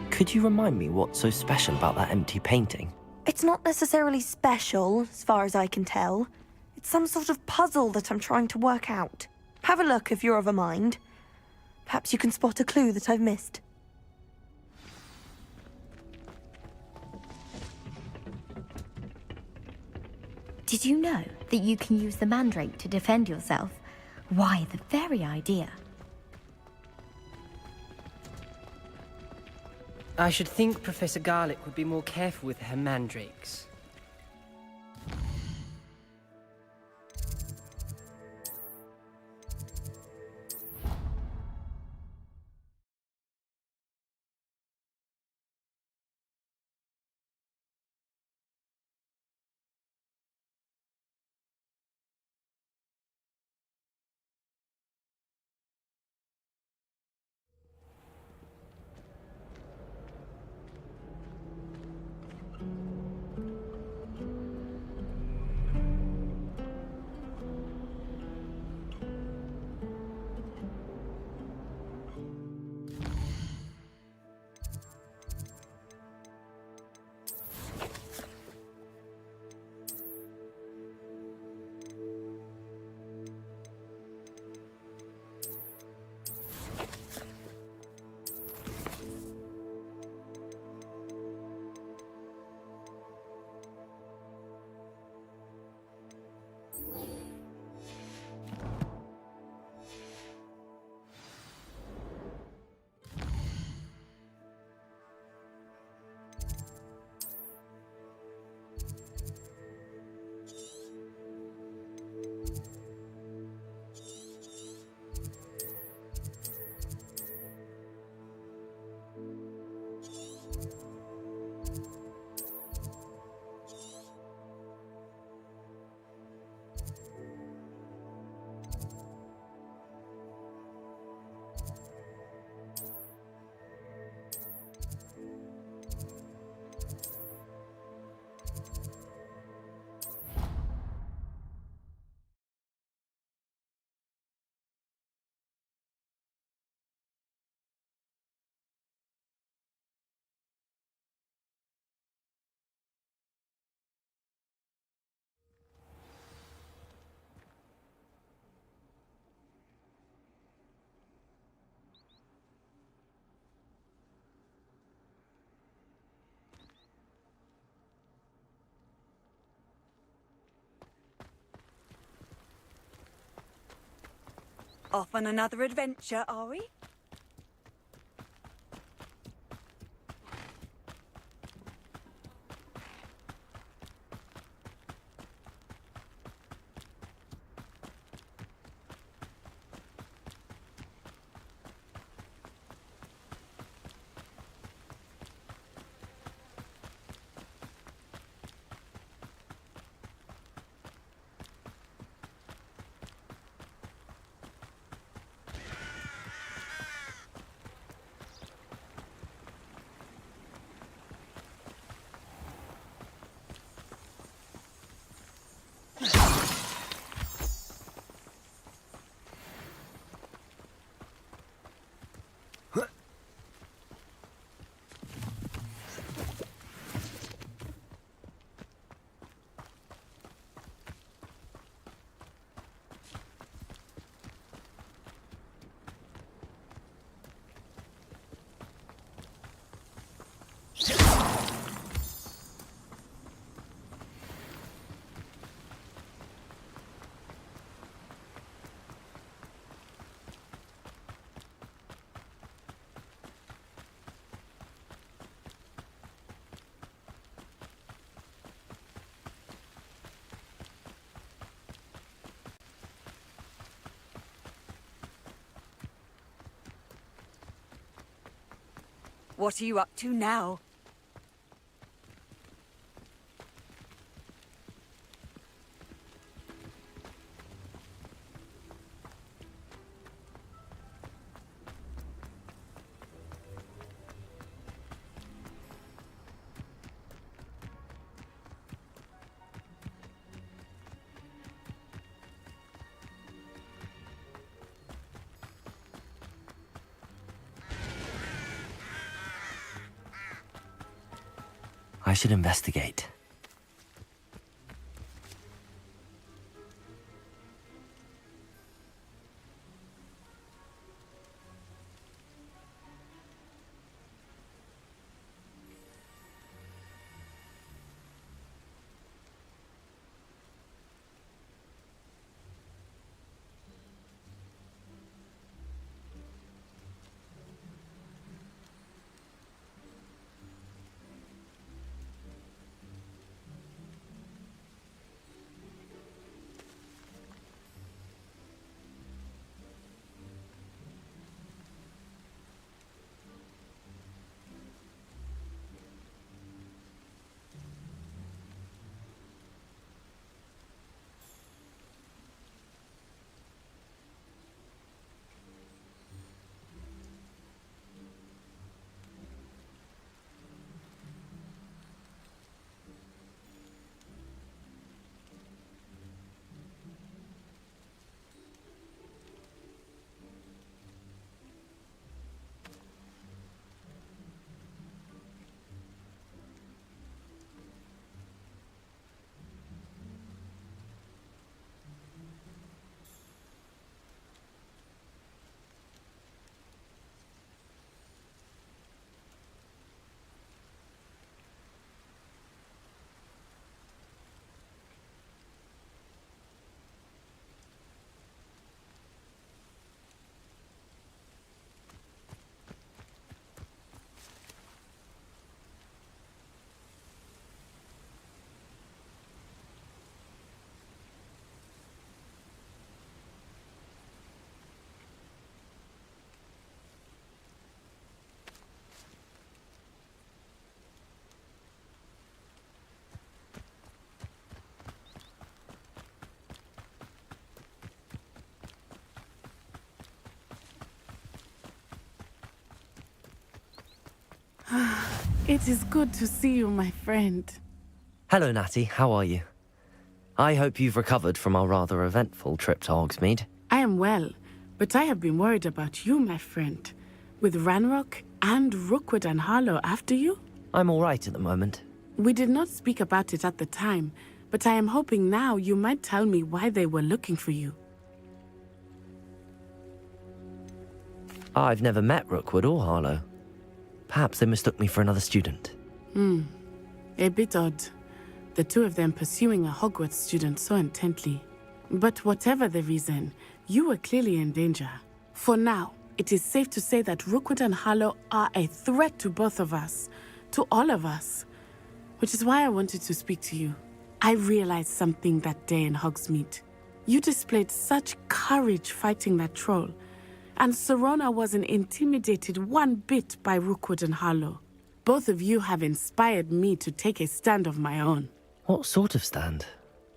Could you remind me what's so special about that empty painting? It's not necessarily special, as far as I can tell. It's some sort of puzzle that I'm trying to work out. Have a look if you're of a mind. Perhaps you can spot a clue that I've missed. Did you know that you can use the mandrake to defend yourself? Why, the very idea. I should think Professor Garlick would be more careful with her mandrakes. Off on another adventure, are we? What are you up to now? I should investigate. It is good to see you, my friend. Hello, Natty. How are you? I hope you've recovered from our rather eventful trip to Hogsmeade. I am well, but I have been worried about you, my friend. With Ranrock and Rookwood and Harlow after you? I'm all right at the moment. We did not speak about it at the time, but I am hoping now you might tell me why they were looking for you. I've never met Rookwood or Harlow. Perhaps they mistook me for another student. A bit odd. The two of them pursuing a Hogwarts student so intently. But whatever the reason, you were clearly in danger. For now, it is safe to say that Rookwood and Harlow are a threat to both of us, to all of us. Which is why I wanted to speak to you. I realized something that day in Hogsmeade. You displayed such courage fighting that troll, and Serona wasn't intimidated one bit by Rookwood and Harlow. Both of you have inspired me to take a stand of my own. What sort of stand?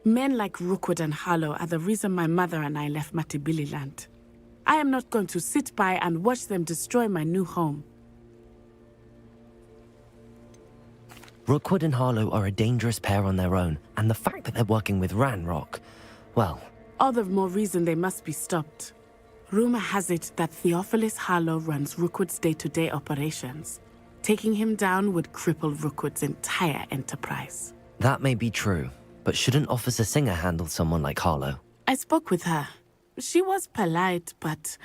Men like Rookwood and Harlow are the reason my mother and I left Matibili land. I am not going to sit by and watch them destroy my new home. Rookwood and Harlow are a dangerous pair on their own, and the fact that they're working with Ranrock, well... All the more reason they must be stopped. Rumor has it that Theophilus Harlow runs Rookwood's day-to-day operations. Taking him down would cripple Rookwood's entire enterprise. That may be true, but shouldn't Officer Singer handle someone like Harlow? I spoke with her. She was polite, but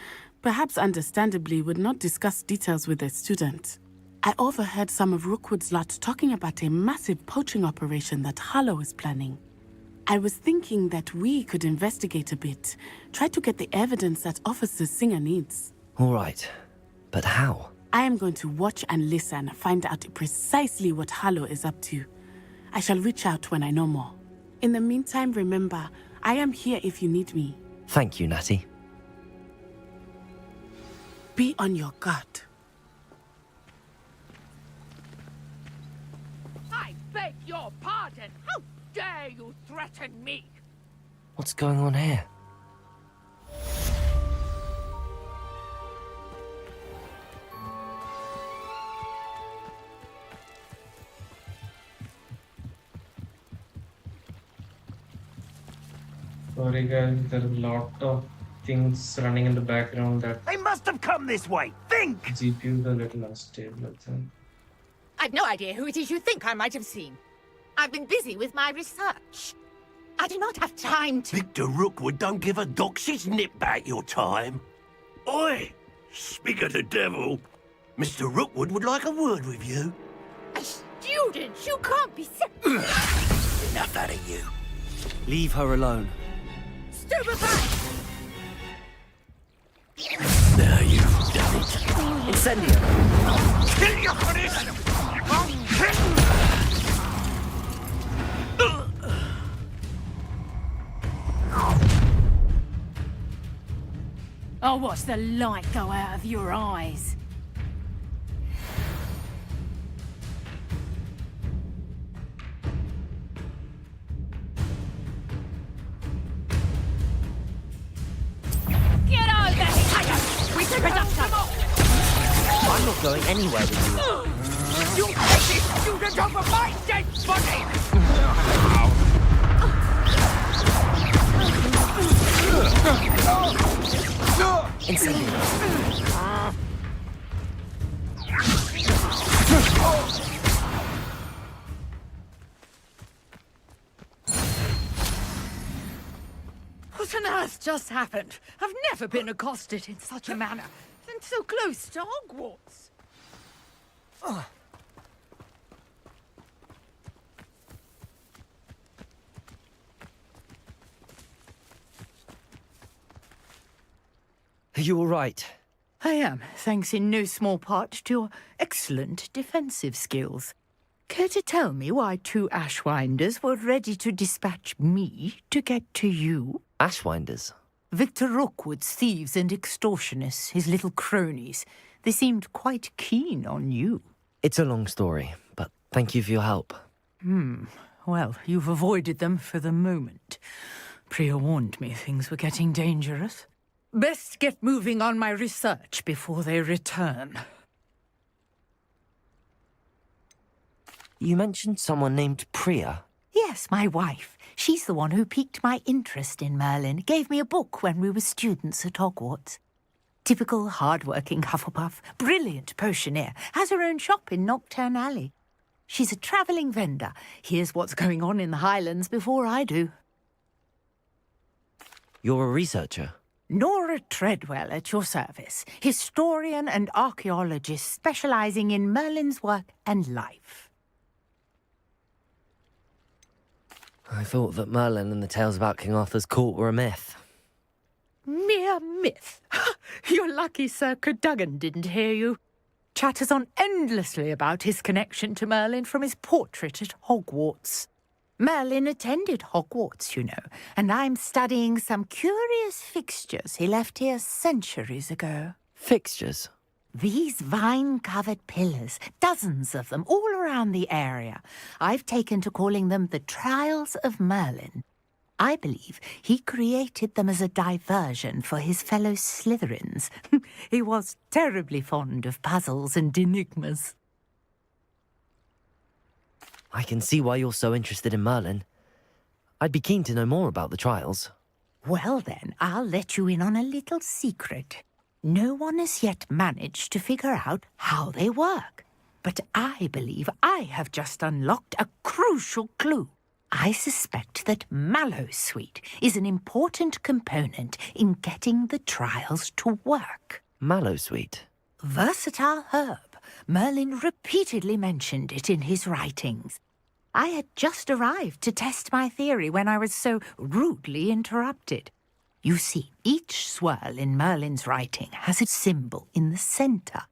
perhaps understandably would not discuss details with a student. I overheard some of Rookwood's lot talking about a massive poaching operation that Harlow is planning. I was thinking that we could investigate a bit, try to get the evidence that Officer Singer needs. All right, but how? I am going to watch and listen, find out precisely what Harlow is up to. I shall reach out when I know more. In the meantime, remember, I am here if you need me. Thank you, Natty. Be on your guard. I beg your pardon. How dare you threaten me? What's going on here? Sorry guys, there are a lot of things running in the background that They must have come this way. Think! GPU is a little unstable, I think. I've no idea who it is you think I might have seen. I've been busy with my research. I do not have time to... Victor Rookwood don't give a doxy's nip back your time. Oi! Speak of the devil. Mr. Rookwood would like a word with you. A student? You can't be so... Enough out of you. Leave her alone. Stupefy! Now you've done it. Incendio! Kill you for this! I'll watch the light go out of your eyes. Get over here! We took it up I'm not going anywhere with you. You take this student over my dead body! Incendio! What on earth just happened? I've never been accosted in such a manner, and so close to Hogwarts. Are you all right? I am, thanks in no small part to your excellent defensive skills. Care to tell me why two Ashwinders were ready to dispatch me to get to you? Ashwinders? Victor Rookwood's thieves and extortionists, his little cronies. They seemed quite keen on you. It's a long story, but thank you for your help. Well, you've avoided them for the moment. Priya warned me things were getting dangerous. Best get moving on my research before they return. You mentioned someone named Priya. Yes, my wife. She's the one who piqued my interest in Merlin. Gave me a book when we were students at Hogwarts. Typical hard-working Hufflepuff, brilliant potioneer, has her own shop in Nocturne Alley. She's a travelling vendor. Hears what's going on in the Highlands before I do. You're a researcher? Nora Treadwell at your service, historian and archaeologist specialising in Merlin's work and life. I thought that Merlin and the tales about King Arthur's court were a myth. Mere myth. You're lucky Sir Cadogan didn't hear you. Chatters on endlessly about his connection to Merlin from his portrait at Hogwarts. Merlin attended Hogwarts, you know, and I'm studying some curious fixtures he left here centuries ago. Fixtures? These vine-covered pillars, dozens of them, all around the area. I've taken to calling them the Trials of Merlin. I believe he created them as a diversion for his fellow Slytherins. He was terribly fond of puzzles and enigmas. I can see why you're so interested in Merlin. I'd be keen to know more about the trials. Well then, I'll let you in on a little secret. No one has yet managed to figure out how they work. But I believe I have just unlocked a crucial clue. I suspect that Mallowsweet is an important component in getting the trials to work. Mallowsweet? Versatile herb. Merlin repeatedly mentioned it in his writings. I had just arrived to test my theory when I was so rudely interrupted. You see, each swirl in Merlin's writing has a symbol in the centre.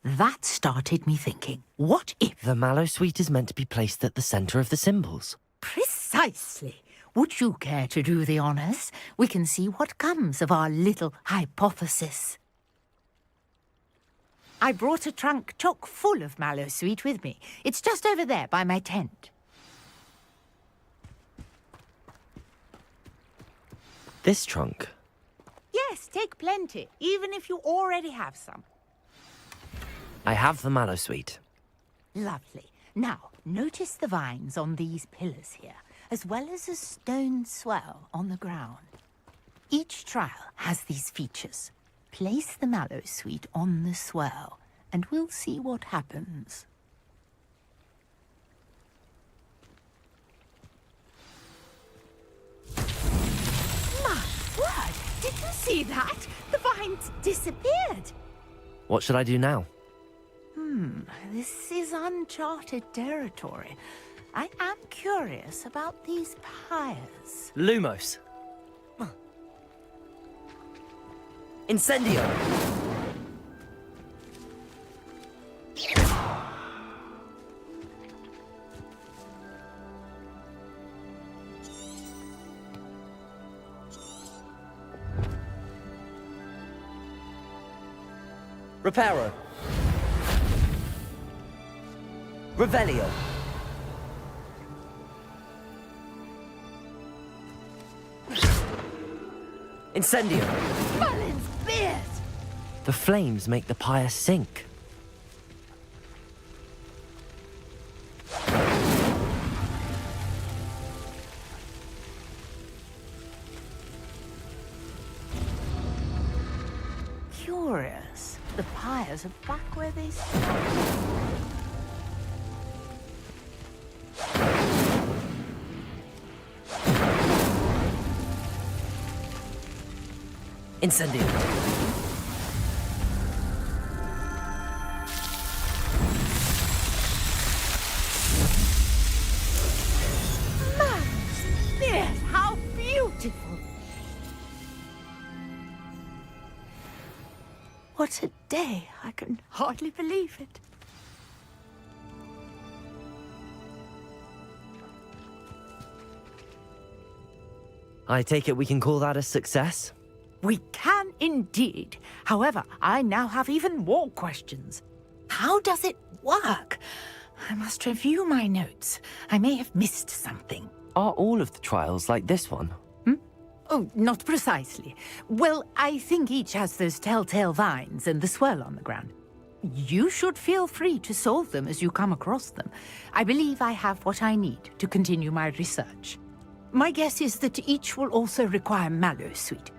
That started me thinking, what if... The Mallowsweet is meant to be placed at the centre of the symbols. Precisely. Would you care to do the honours? We can see what comes of our little hypothesis. I brought a trunk chock full of Mallowsweet with me. It's just over there by my tent. This trunk? Yes, take plenty, even if you already have some. I have the Mallowsweet. Lovely. Now, notice the vines on these pillars here, as well as a stone swell on the ground. Each trial has these features. Place the Mallowsweet on the swell, and we'll see what happens. My word! Did you see that? The vines disappeared! What should I do now? This is uncharted territory. I am curious about these pyres. Lumos. Incendio. Reparo. Revelio. Incendio. Merlin's beard! The flames make the pyre sink. Curious. The pyres are back where they started. Incendio. Yes, how beautiful! What a day! I can hardly believe it. I take it we can call that a success? We can indeed. However, I now have even more questions. How does it work? I must review my notes. I may have missed something. Are all of the trials like this one? Oh, not precisely. Well, I think each has those telltale vines and the swirl on the ground. You should feel free to solve them as you come across them. I believe I have what I need to continue my research. My guess is that each will also require Mallowsweet,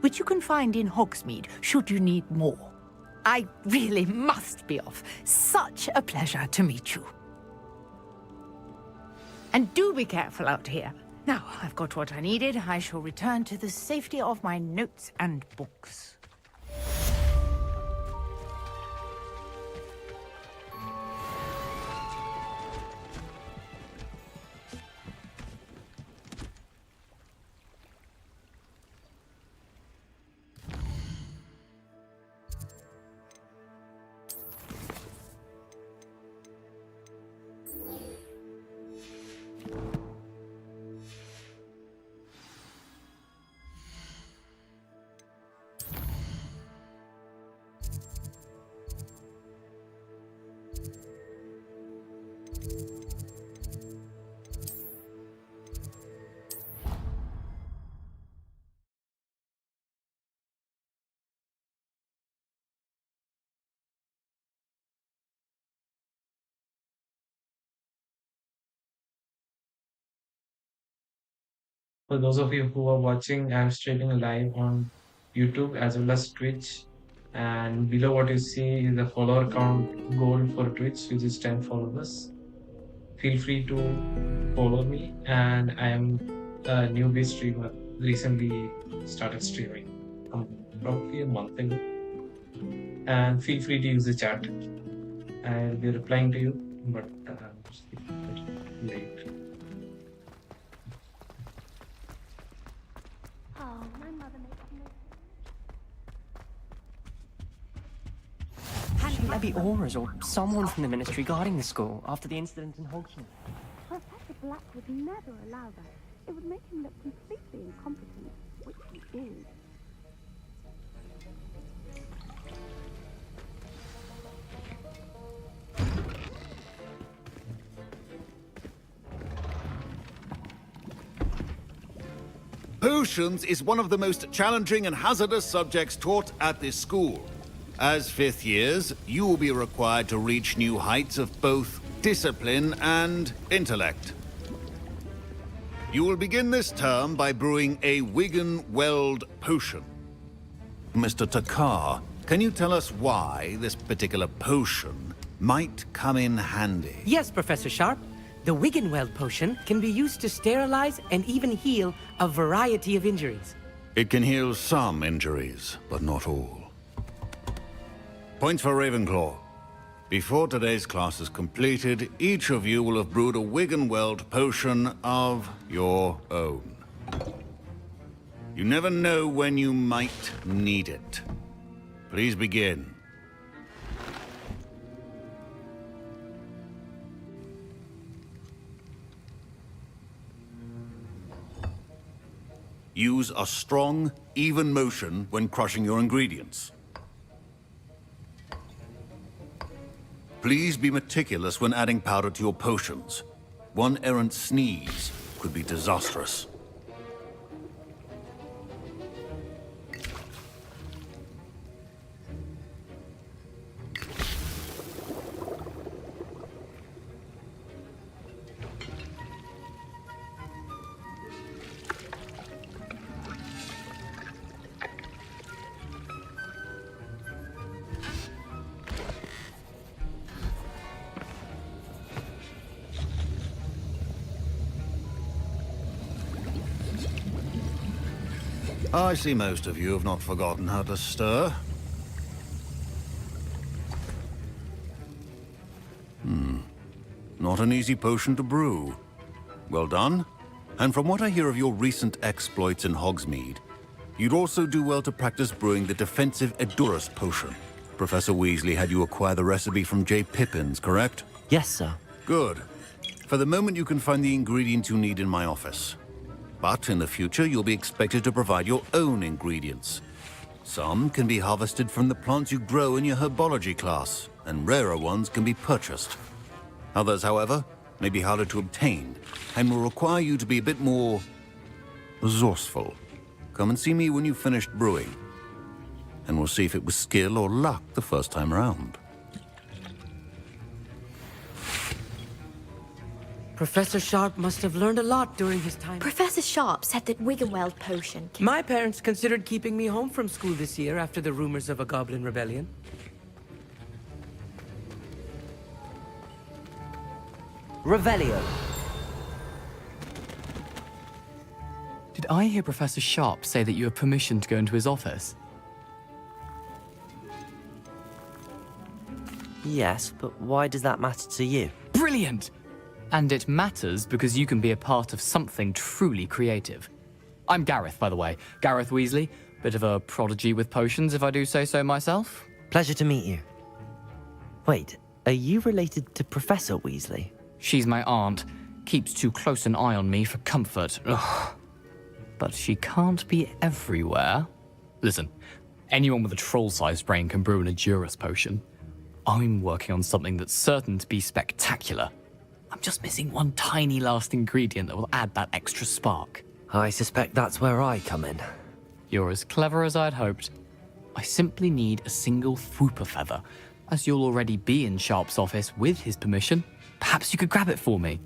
which you can find in Hogsmeade should you need more. I really must be off. Such a pleasure to meet you. And do be careful out here. Now, I've got what I needed. I shall return to the safety of my notes and books. For those of you who are watching, I'm streaming live on YouTube as well as Twitch. And below what you see is the follower count goal for Twitch, which is 10 followers. Feel free to follow me. And I am a newbie streamer. Recently started streaming probably a month ago. And feel free to use the chat. I'll be replying to you, but just a bit late. Shouldn't there be auras or someone from the ministry guarding the school after the incident in Hogsmeade? Professor Black would never allow that. It would make him look completely incompetent, which he is. Potions is one of the most challenging and hazardous subjects taught at this school. As fifth years, you will be required to reach new heights of both discipline and intellect. You will begin this term by brewing a Wiggenweld potion. Mr. Takar, can you tell us why this particular potion might come in handy? Yes, Professor Sharp. The Wiggenweld potion can be used to sterilize and even heal a variety of injuries. It can heal some injuries, but not all. Points for Ravenclaw. Before today's class is completed, each of you will have brewed a Wiggenweld potion of your own. You never know when you might need it. Please begin. Use a strong, even motion when crushing your ingredients. Please be meticulous when adding powder to your potions. One errant sneeze could be disastrous. I see most of you have not forgotten how to stir. Not an easy potion to brew. Well done. And from what I hear of your recent exploits in Hogsmeade, you'd also do well to practice brewing the defensive Edurus potion. Professor Weasley had you acquire the recipe from J. Pippins, correct? Yes, sir. Good. For the moment, you can find the ingredients you need in my office. But in the future, you'll be expected to provide your own ingredients. Some can be harvested from the plants you grow in your herbology class, and rarer ones can be purchased. Others, however, may be harder to obtain, and will require you to be a bit more resourceful. Come and see me when you've finished brewing, and we'll see if it was skill or luck the first time around. Professor Sharp must have learned a lot during his time. Professor Sharp said that Wiggenweld potion... My parents considered keeping me home from school this year after the rumors of a goblin rebellion. Revelio. Did I hear Professor Sharp say that you have permission to go into his office? Yes, but why does that matter to you? Brilliant! And it matters because you can be a part of something truly creative. I'm Gareth, by the way. Gareth Weasley. Bit of a prodigy with potions, if I do say so myself. Pleasure to meet you. Wait, are you related to Professor Weasley? She's my aunt. Keeps too close an eye on me for comfort. Ugh. But she can't be everywhere. Listen, anyone with a troll-sized brain can brew an Edurus potion. I'm working on something that's certain to be spectacular. I'm just missing one tiny last ingredient that will add that extra spark. I suspect that's where I come in. You're as clever as I'd hoped. I simply need a single Fwooper feather. As you'll already be in Sharp's office with his permission, perhaps you could grab it for me.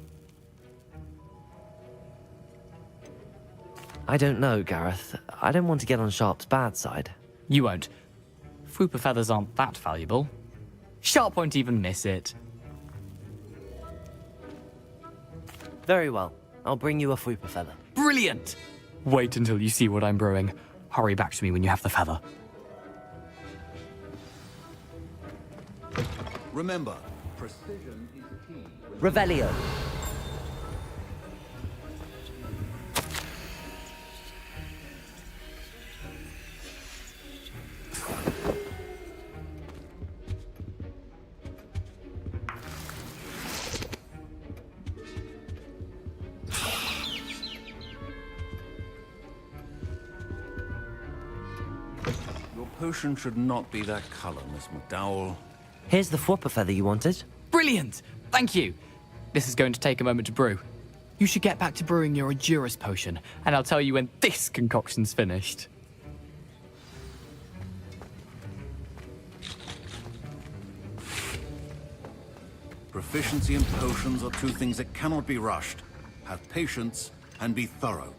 I don't know, Gareth. I don't want to get on Sharp's bad side. You won't. Fwooper feathers aren't that valuable. Sharp won't even miss it. Very well. I'll bring you a Fwooper feather. Brilliant! Wait until you see what I'm brewing. Hurry back to me when you have the feather. Remember, precision is key. Revelio. Your potion should not be that color, Miss McDowell. Here's the Fwooper feather you wanted. Brilliant! Thank you! This is going to take a moment to brew. You should get back to brewing your Edurus potion, and I'll tell you when this concoction's finished. Proficiency in potions are two things that cannot be rushed. Have patience and be thorough.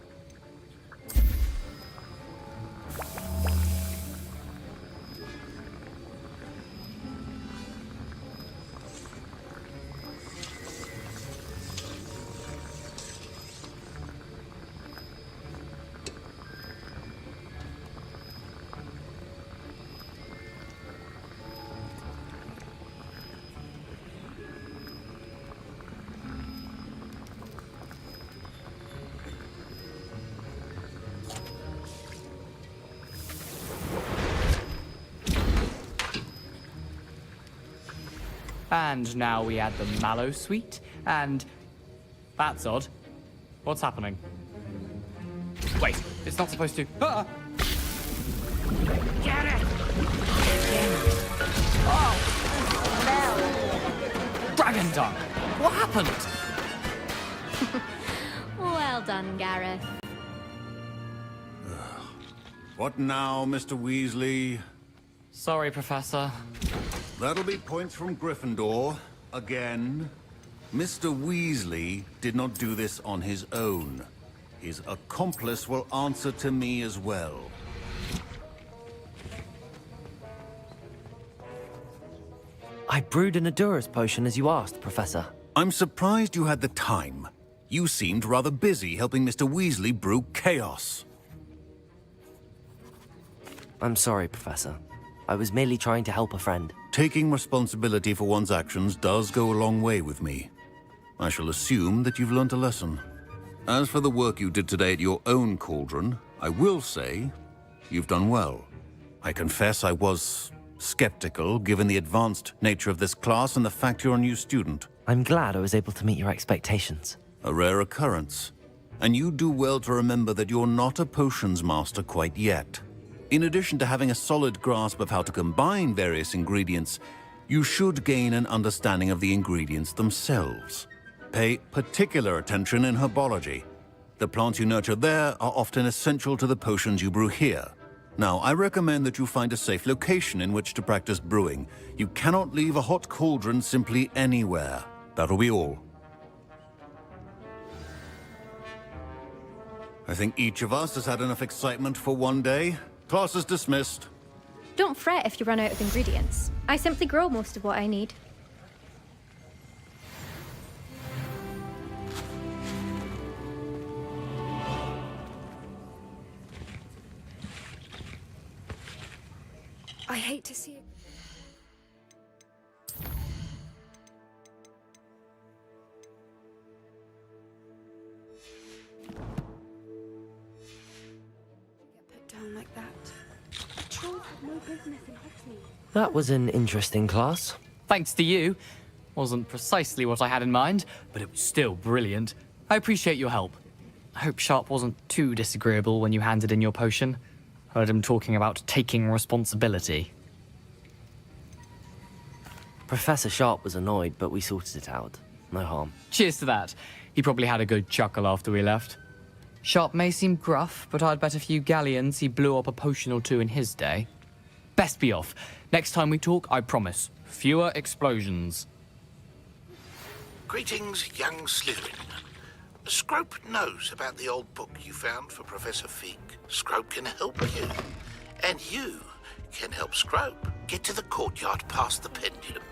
And now we add the mallow sweet, and... That's odd. What's happening? Wait, it's not supposed to... Ah! Get it! Oh! Dragon tongue! What happened? Well done, Gareth. What now, Mr. Weasley? Sorry, Professor. That'll be points from Gryffindor. Again. Mr. Weasley did not do this on his own. His accomplice will answer to me as well. I brewed an Edurus potion as you asked, Professor. I'm surprised you had the time. You seemed rather busy helping Mr. Weasley brew chaos. I'm sorry, Professor. I was merely trying to help a friend. Taking responsibility for one's actions does go a long way with me. I shall assume that you've learnt a lesson. As for the work you did today at your own cauldron, I will say you've done well. I confess I was skeptical, given the advanced nature of this class and the fact you're a new student. I'm glad I was able to meet your expectations. A rare occurrence. And you do well to remember that you're not a potions master quite yet. In addition to having a solid grasp of how to combine various ingredients, you should gain an understanding of the ingredients themselves. Pay particular attention in herbology. The plants you nurture there are often essential to the potions you brew here. Now, I recommend that you find a safe location in which to practice brewing. You cannot leave a hot cauldron simply anywhere. That'll be all. I think each of us has had enough excitement for one day. Class is dismissed. Don't fret if you run out of ingredients. I simply grow most of what I need. I hate to see it. Get put down like that. Trolls have no business in Hogsmeade. That was an interesting class. Thanks to you. Wasn't precisely what I had in mind, but it was still brilliant. I appreciate your help. I hope Sharp wasn't too disagreeable when you handed in your potion. Heard him talking about taking responsibility. Professor Sharp was annoyed, but we sorted it out. No harm. Cheers to that. He probably had a good chuckle after we left. Sharp may seem gruff, but I'd bet a few galleons he blew up a potion or two in his day. Best be off. Next time we talk, I promise, fewer explosions. Greetings, young Slytherin. Scrope knows about the old book you found for Professor Fig. Scrope can help you. And you can help Scrope get to the courtyard past the pendulum.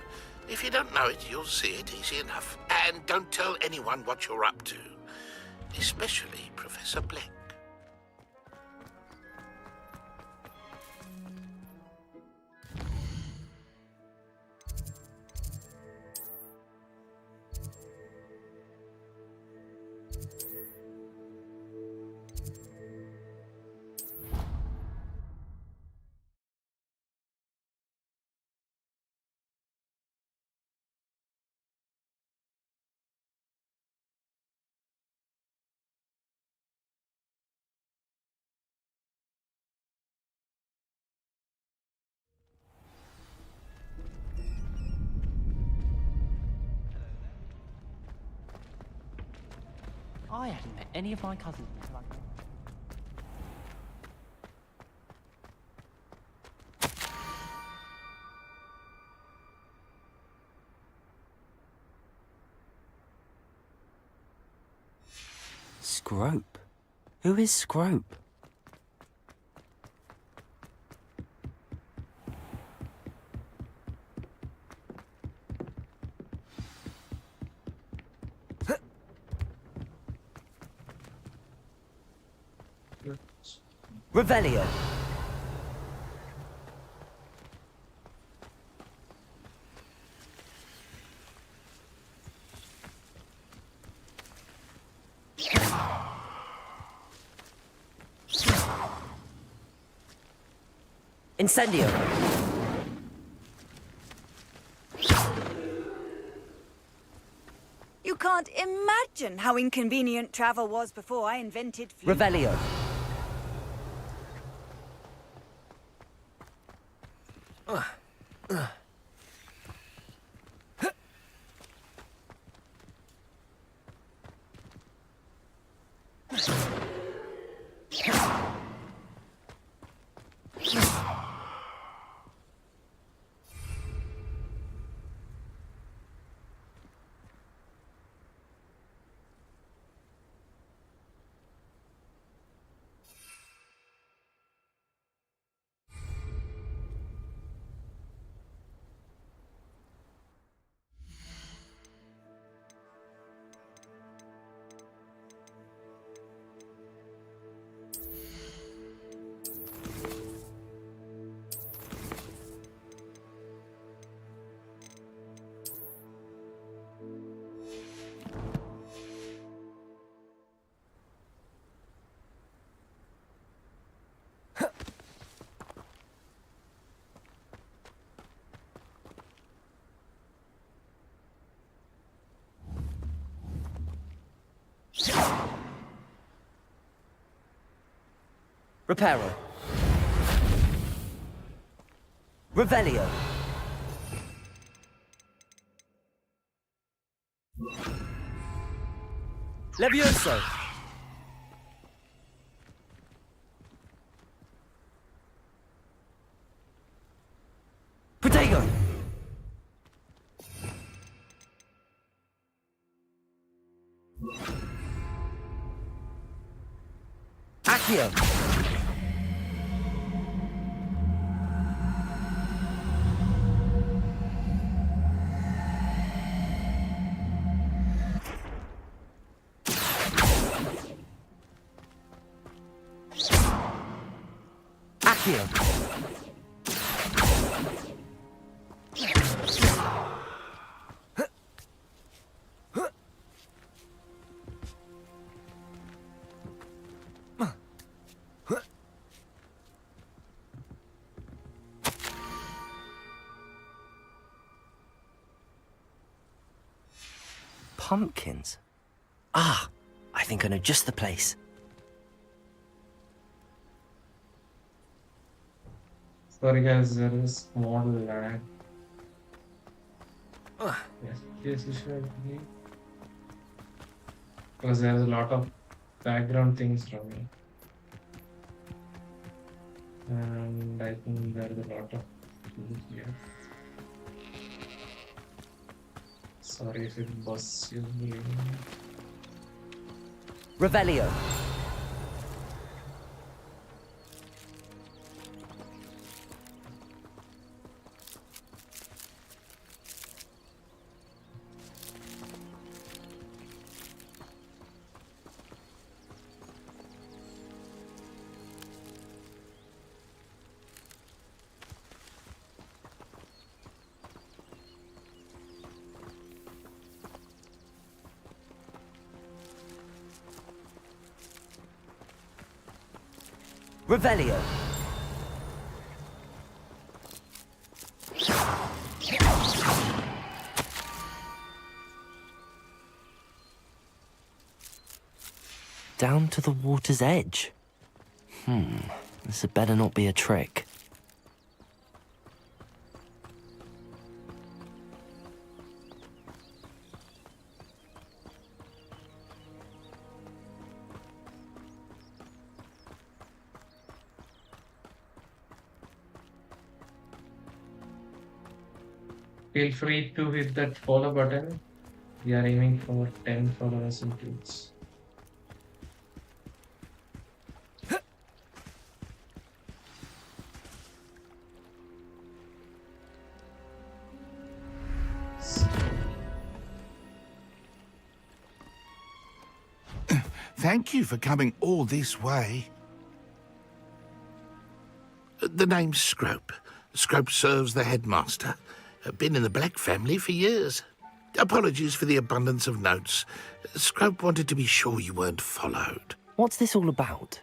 If you don't know it, you'll see it easy enough. And don't tell anyone what you're up to. Especially Professor Black. I hadn't met any of my cousins until I... Scrope? Who is Scrope? Revelio. Incendio. You can't imagine how inconvenient travel was before I invented fleet. Revelio. Reparo. Revelio. Levioso. Protego. Accio. Accio. Pumpkins? Ah, I think I know just the place. Sorry guys, there is small lag. Yes, you should be. Because there is a lot of background things from me. And I think there is a lot of things here. Sorry if it busts you. Revelio. Revelio. Down to the water's edge. This had better not be a trick. Feel free to hit that follow button. We are aiming for 10 followers in Twitch. Thank you for coming all this way. The name's Scrope. Scrope serves the headmaster. Been in the Black family for years. Apologies for the abundance of notes. Scrope wanted to be sure you weren't followed. What's this all about?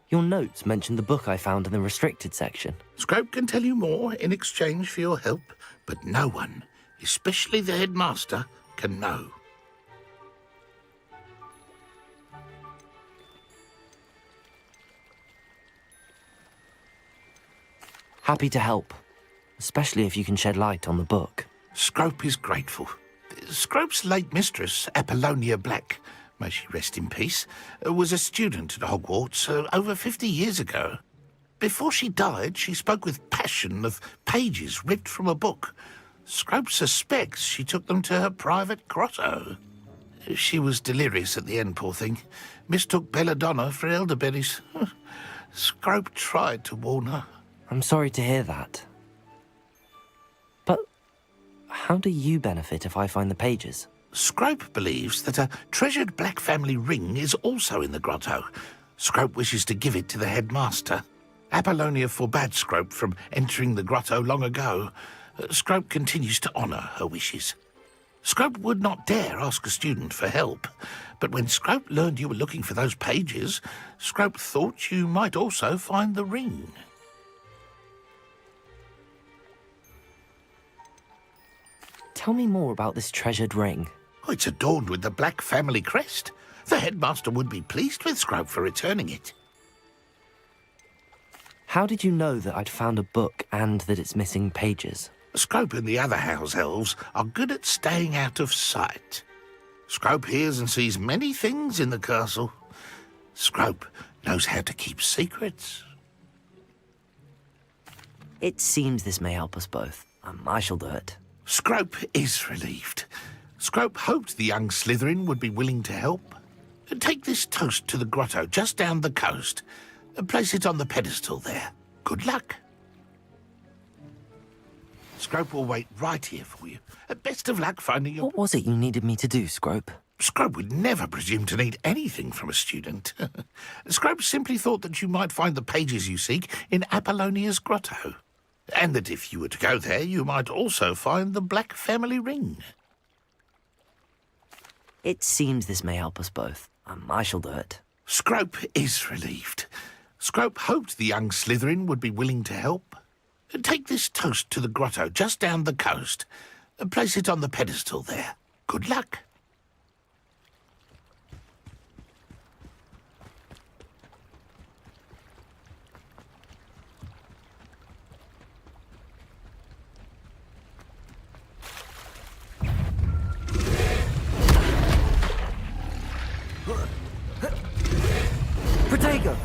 Your notes mentioned the book I found in the restricted section. Scrope can tell you more in exchange for your help, but no one, especially the headmaster, can know. Happy to help, especially if you can shed light on the book. Scrope is grateful. Scrope's late mistress, Apollonia Black, may she rest in peace, was a student at Hogwarts over 50 years ago. Before she died, she spoke with passion of pages ripped from a book. Scrope suspects she took them to her private grotto. She was delirious at the end, poor thing. Mistook belladonna for elderberries. Scrope tried to warn her. I'm sorry to hear that. But how do you benefit if I find the pages? Scrope believes that a treasured Black family ring is also in the grotto. Scrope wishes to give it to the headmaster. Apollonia forbade Scrope from entering the grotto long ago. Scrope continues to honour her wishes. Scrope would not dare ask a student for help, but when Scrope learned you were looking for those pages, Scrope thought you might also find the ring. Tell me more about this treasured ring. Oh, it's adorned with the Black family crest. The headmaster would be pleased with Scrope for returning it. How did you know that I'd found a book and that it's missing pages? Scrope and the other house elves are good at staying out of sight. Scrope hears and sees many things in the castle. Scrope knows how to keep secrets. It seems this may help us both. I shall do it. Scrope is relieved. Scrope hoped the young Slytherin would be willing to help. Take this toast to the grotto just down the coast. Place it on the pedestal there. Good luck. Scrope will wait right here for you. Best of luck finding your... What was it you needed me to do, Scrope? Scrope would never presume to need anything from a student. Scrope simply thought that you might find the pages you seek in Apollonia's grotto. And that if you were to go there, you might also find the Black family ring. It seems this may help us both. I shall do it. Scrope is relieved. Scrope hoped the young Slytherin would be willing to help. Take this toast to the grotto just down the coast. Place it on the pedestal there. Good luck. Protego!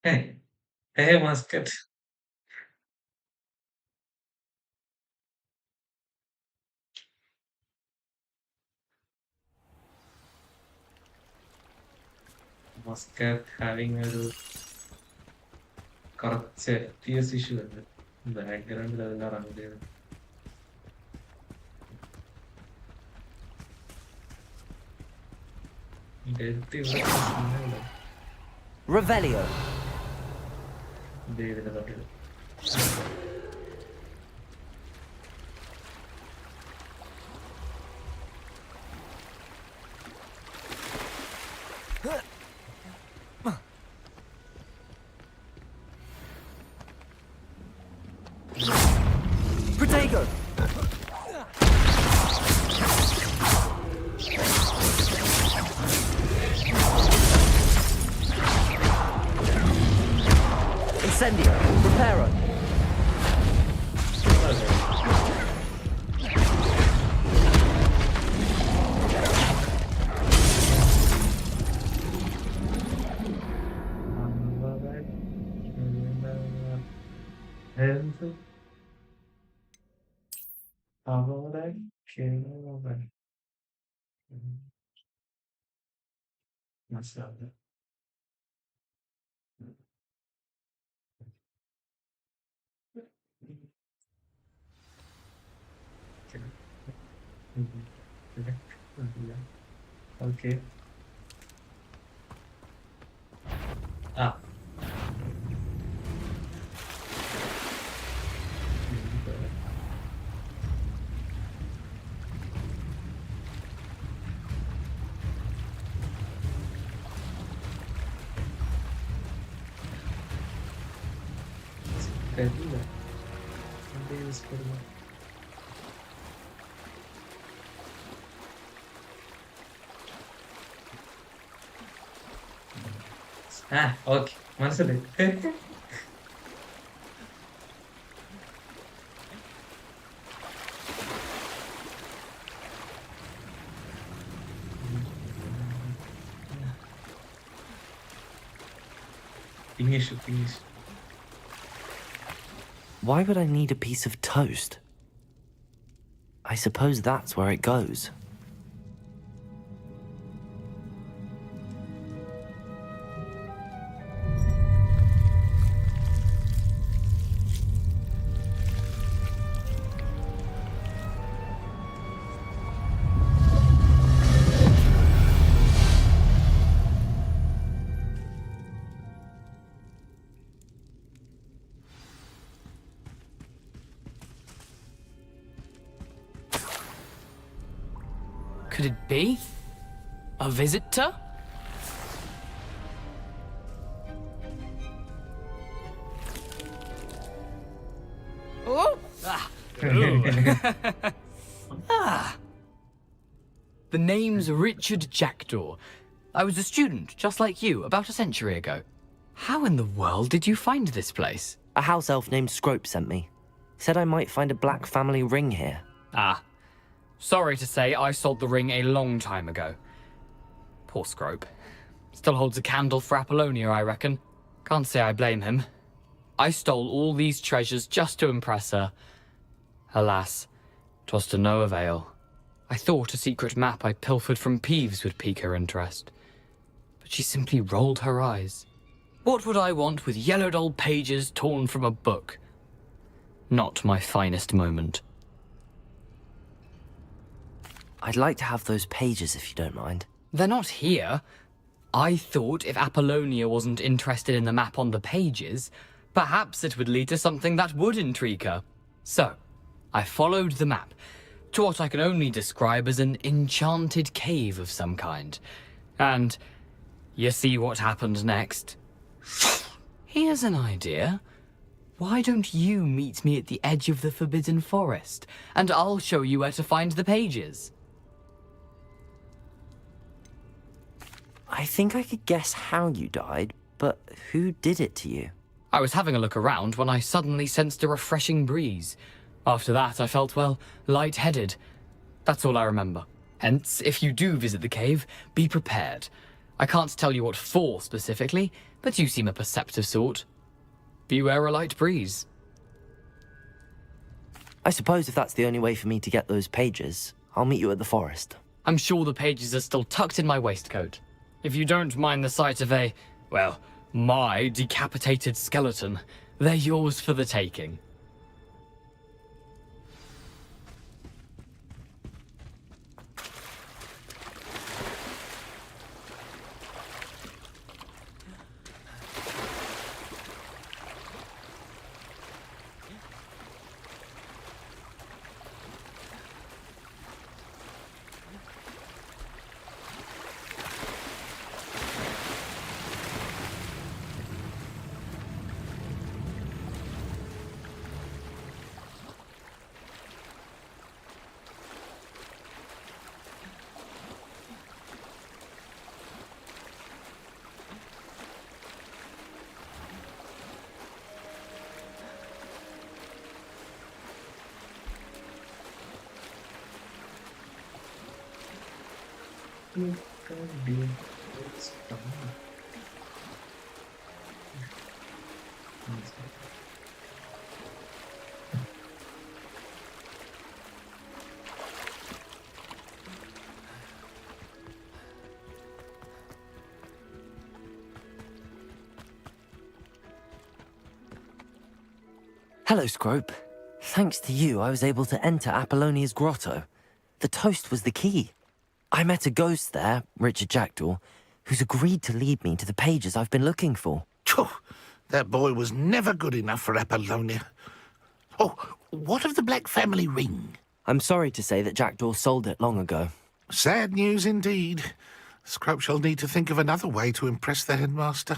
Hey, hey, musket. Musket having a കുറച്ച് FPS issue ഉണ്ട് ബാക്ക്ഗ്രൗണ്ടിൽ അതെല്ലാം run ചെയ്ത് death ഇവിടെ Revelio. ഇതിന്റെ തൊട്ടിൽ Protego. Incendio. Reparo. Ahora que no va. Más tarde. Okay. Ah. Perdida. ¿Dónde es perdida? Ah, ok. മനസ്സിലായി Finish. Why would I need a piece of toast? I suppose that's where it goes. Could it be? A visitor? Oh! Ah. Ah. The name's Richard Jackdaw. I was a student, just like you, about a century ago. How in the world did you find this place? A house elf named Scrope sent me. Said I might find a black family ring here. Ah. Sorry to say, I sold the ring a long time ago. Poor Scrope. Still holds a candle for Apollonia, I reckon. Can't say I blame him. I stole all these treasures just to impress her. Alas, 'twas to no avail. I thought a secret map I pilfered from Peeves would pique her interest. But she simply rolled her eyes. What would I want with yellowed old pages torn from a book? Not my finest moment. I'd like to have those pages if you don't mind. They're not here. I thought if Apollonia wasn't interested in the map on the pages, perhaps it would lead to something that would intrigue her. So, I followed the map to what I can only describe as an enchanted cave of some kind. And you see what happened next? Here's an idea. Why don't you meet me at the edge of the Forbidden Forest, and I'll show you where to find the pages? I think I could guess how you died, but who did it to you? I was having a look around when I suddenly sensed a refreshing breeze. After that, I felt, well, lightheaded. That's all I remember. Hence, if you do visit the cave, be prepared. I can't tell you what for specifically, but you seem a perceptive sort. Beware a light breeze. I suppose if that's the only way for me to get those pages, I'll meet you at the forest. I'm sure the pages are still tucked in my waistcoat. If you don't mind the sight of a, well, my decapitated skeleton, they're yours for the taking. Hello, Scrope. Thanks to you, I was able to enter Apollonia's grotto. The toast was the key. I met a ghost there, Richard Jackdaw, who's agreed to lead me to the pages I've been looking for. Phew, that boy was never good enough for Apollonia. Oh, what of the Black family ring? I'm sorry to say that Jackdaw sold it long ago. Sad news indeed. Scrope shall need to think of another way to impress the headmaster.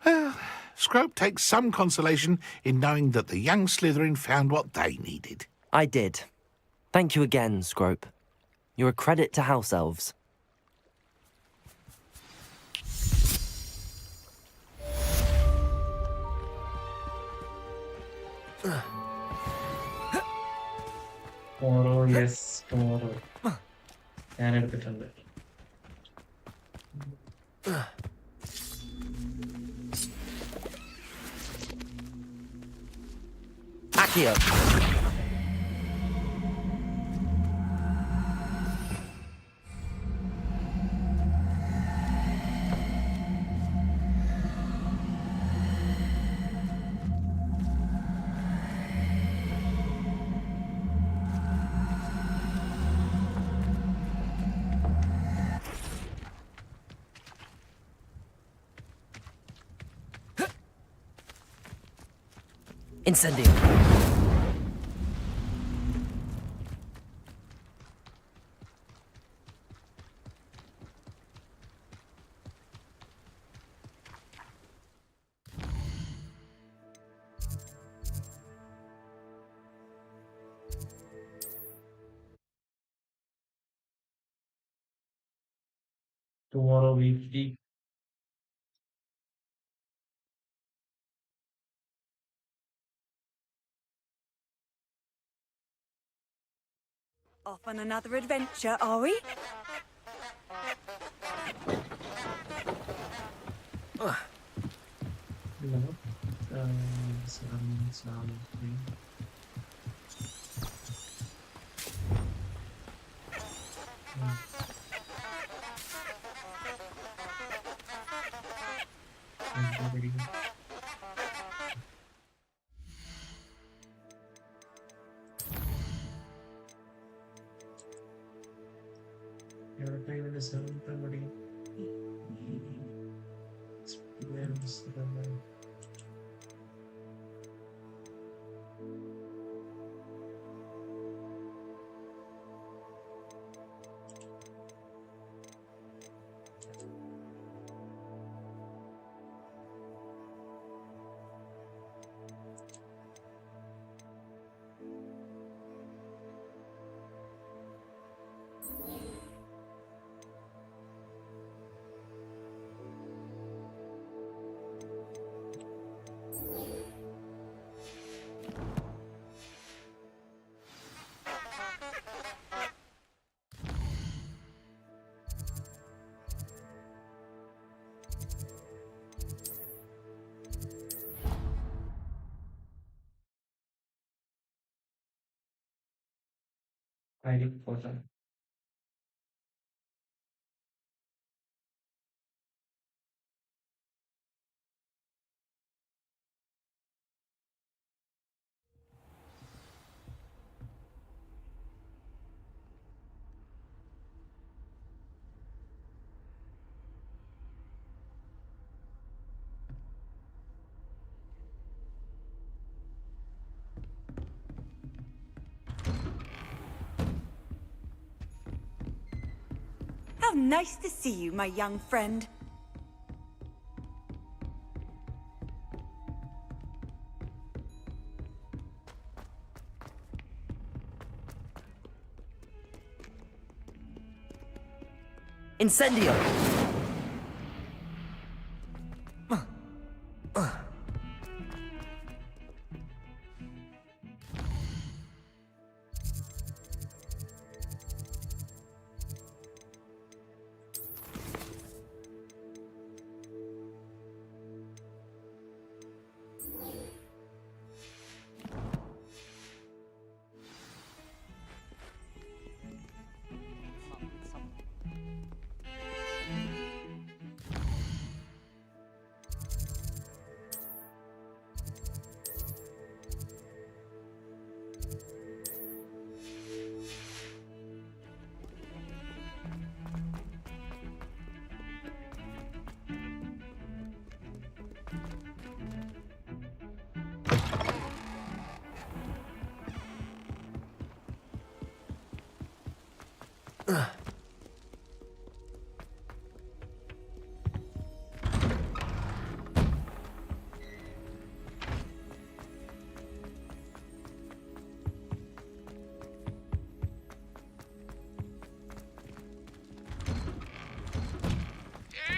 Well, Scrope takes some consolation in knowing that the young Slytherin found what they needed. I did. Thank you again, Scrope. You're a credit to House Elves. Tomorrow, yes, tomorrow. Can it be done? Accio. Incendio. Tomorrow we free. Off on another adventure, are we? Hiding portal. How nice to see you, my young friend. Incendio!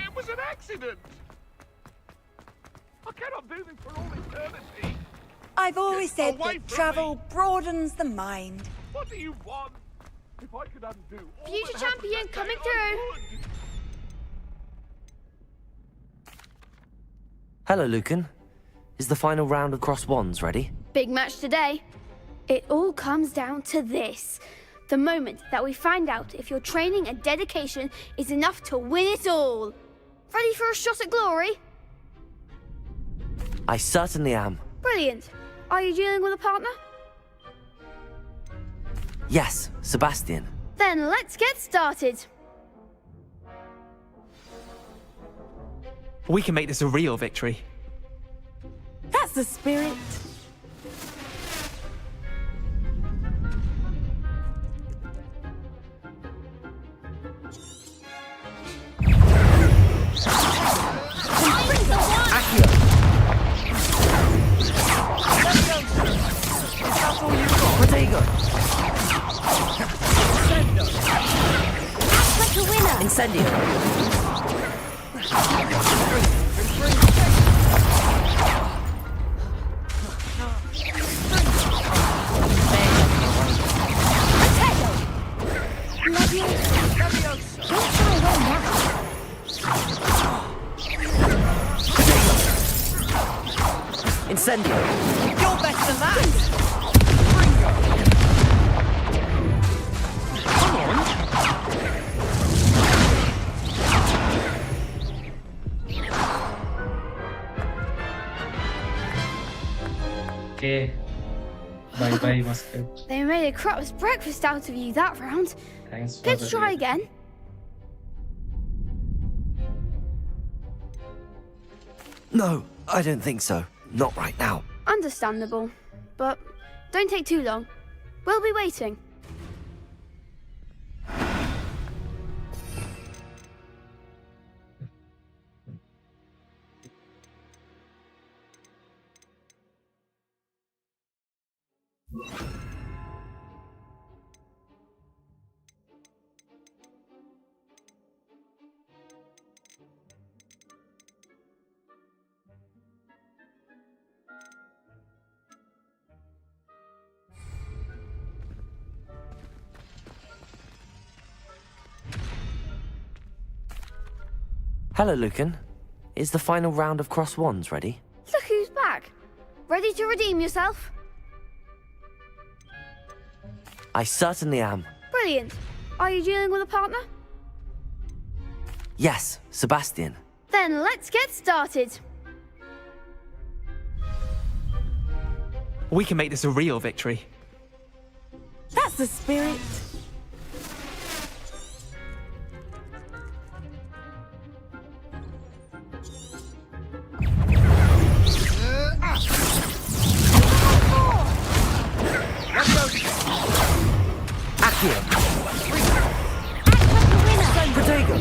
It was an accident! I cannot do this for all eternity! I've always said Away that from travel me. broadens the mind. What do you want? If I could undo all Future that happened champion that day, coming I through. would. Hello, Lucan. Is the final round of Cross Wands ready? Big match today. It all comes down to this. The moment that we find out if your training and dedication is enough to win it all. Ready for a shot at glory? I certainly am. Brilliant. Are you dealing with a partner? Yes, Sebastian. Then let's get started. We can make this a real victory. That's the spirit. Protego! Act like a winner. Incendio! Incendio! You're better than that! Okay. Bye bye, Musket. They made a crap's breakfast out of you that round. Thanks for Let's the try raid. again. No, I don't think so. Not right now. Understandable. But don't take too long. We'll be waiting. Hello, Lucan. Is the final round of Cross Wands ready? Look who's back. Ready to redeem yourself? I certainly am. Brilliant. Are you dealing with a partner? Yes, Sebastian. Then let's get started. We can make this a real victory. That's the spirit. Accio. Protego.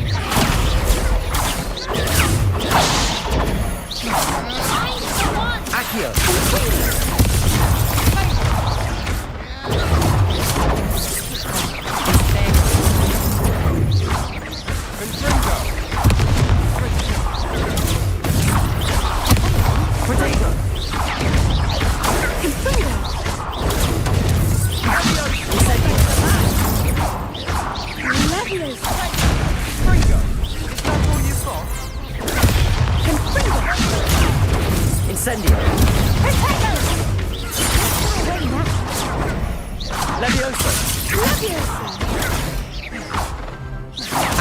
Accio. Incendio. Levioso.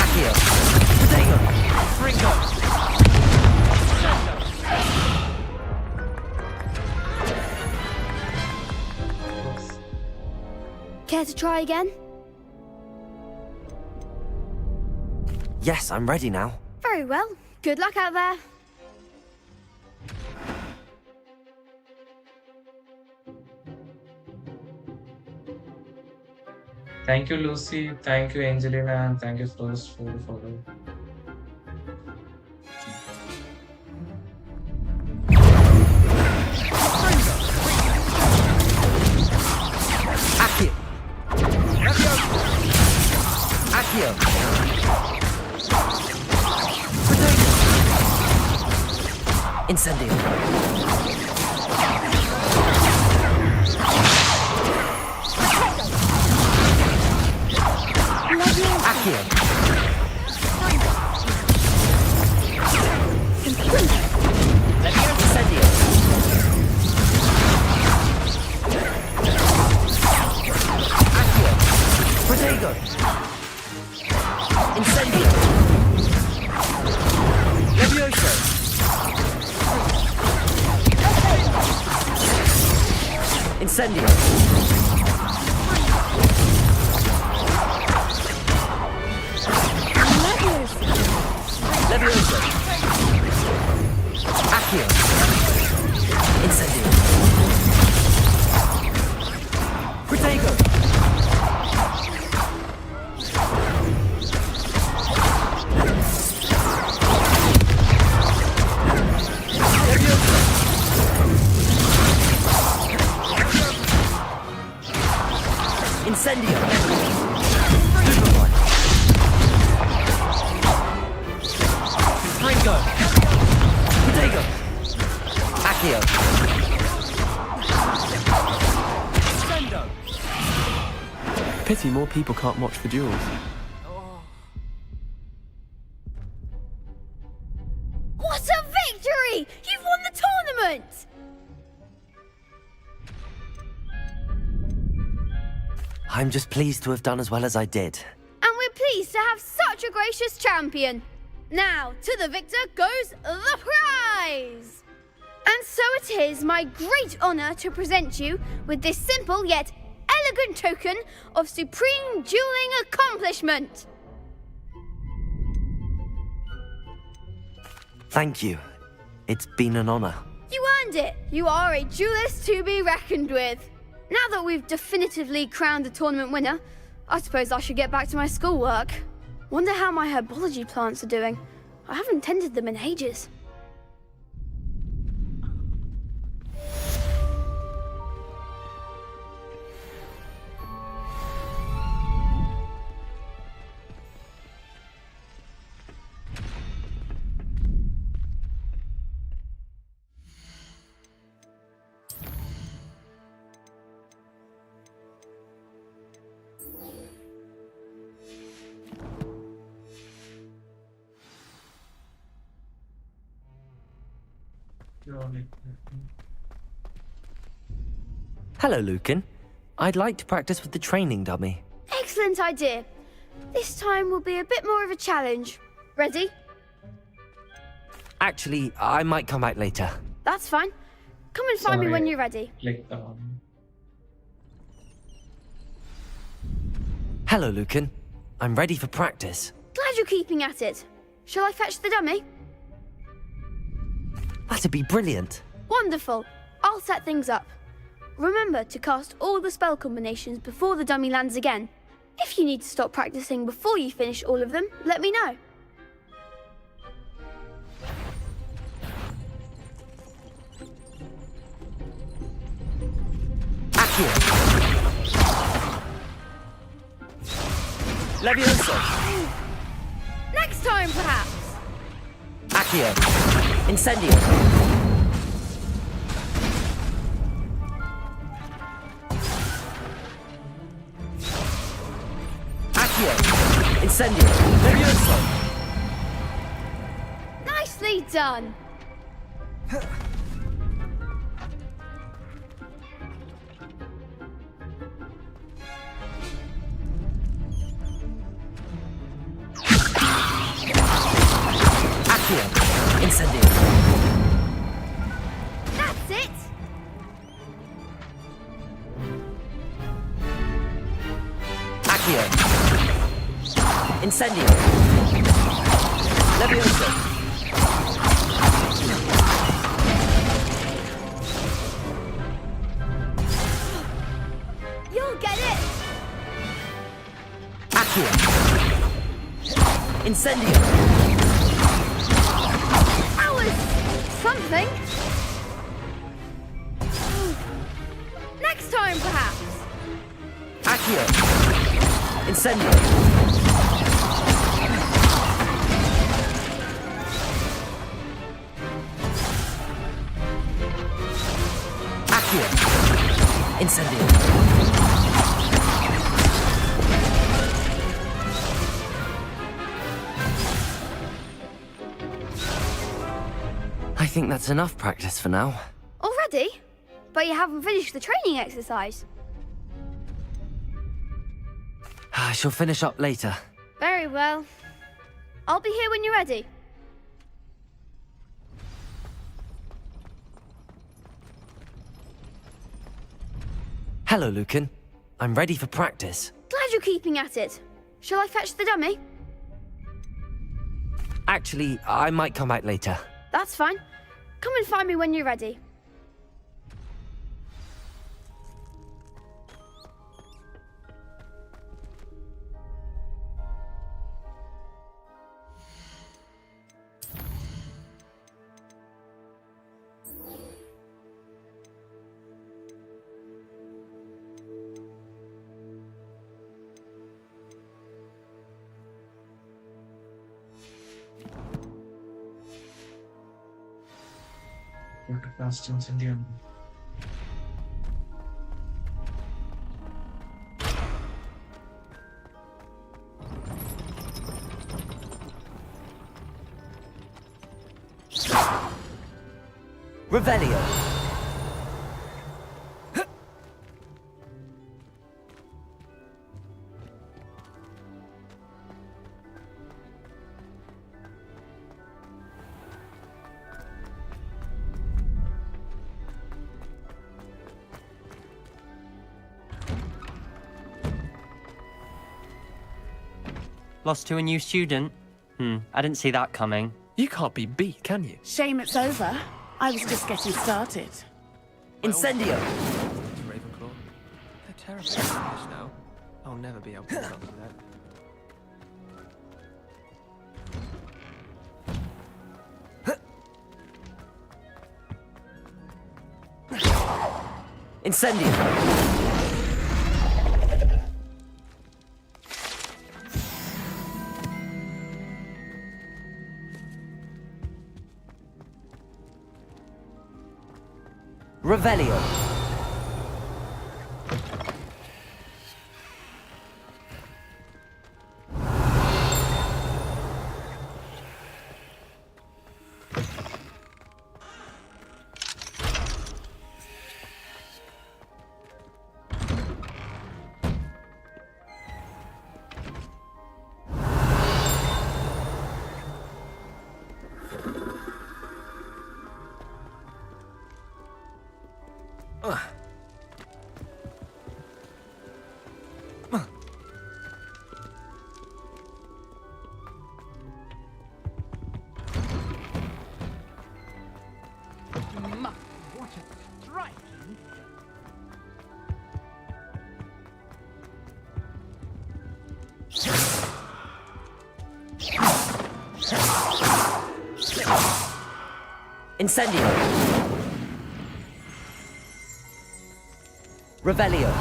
Accio. Protego. Ringo. Care to try again? Yes, I'm ready now. Very well. Good luck out there. Thank you, Lucy. Thank you, Angelina, and thank you, Frost, for the follow. Accio. Accio. Incendio. Accio. Incendio. Accio. Protego. Incendio. Levioso. Incendio. Levioso. Accio. Incendio. Protego. Levioso. Incendio. Ringo. Protego. Accio. Sendo. Pity more people can't watch the duels. What a victory! You've won the tournament! I'm just pleased to have done as well as I did. And we're pleased to have such a gracious champion. Now, to the victor goes the prize! And so it is my great honour to present you with this simple yet elegant token of supreme dueling accomplishment. Thank you. It's been an honor. You earned it. You are a duelist to be reckoned with. Now that we've definitively crowned the tournament winner, I suppose I should get back to my schoolwork. Wonder how my herbology plants are doing. I haven't tended them in ages. Hello, Lucan. I'd like to practice with the training dummy. Excellent idea. This time will be a bit more of a challenge. Ready? Actually, I might come back later. That's fine. Come and find me when you're ready. Click Hello, Lucan. I'm ready for practice. Glad you're keeping at it. Shall I fetch the dummy? That'd be brilliant. Wonderful. I'll set things up. Remember to cast all the spell combinations before the dummy lands again. If you need to stop practicing before you finish all of them, let me know. Accio. Levioso. Next time, perhaps. Accio. Incendio. Accio. Incendio. Levioso. Nicely done. Accio. Incendio. That's it. Accio. Incendio. Levioso. You'll get it. Accio. Incendio. That was something. Next time, perhaps. Accio. Incendio. Accio. Incendio. I think that's enough practice for now. Already? But you haven't finished the training exercise. I shall finish up later. Very well. I'll be here when you're ready. Hello, Lucan. I'm ready for practice. Glad you're keeping at it. Shall I fetch the dummy? Actually, I might come back later. That's fine. Come and find me when you're ready. Cast Incendium. Revelio. Lost to a new student? I didn't see that coming. You can't be beat, can you? Shame it's over. I was just getting started. Incendio! Ravenclaw. They're terrible at English now. I'll never be able to live up to that. Incendio! Revelio. Incendio. Revelio.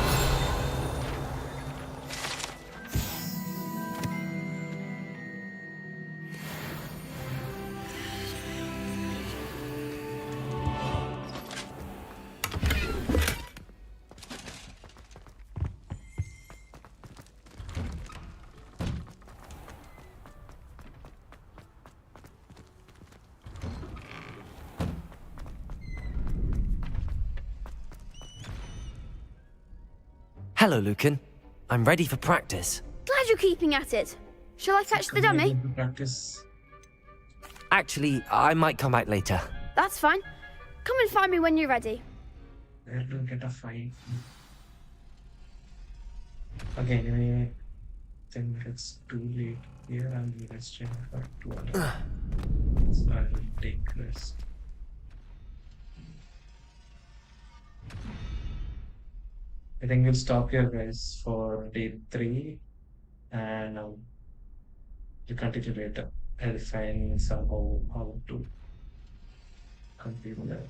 Hello, Lucan. I'm ready for practice. Glad you're keeping at it. Shall I fetch the dummy? Practice. Actually, I might come back later. That's fine. Come and find me when you're ready. Where to get a fight? Okay, anyway, I think it's too late here. I'll be resting for 2 hours. So I will take rest. I think we'll stop here, guys, for day 3, and we'll continue later. I'll find somehow how to complete that.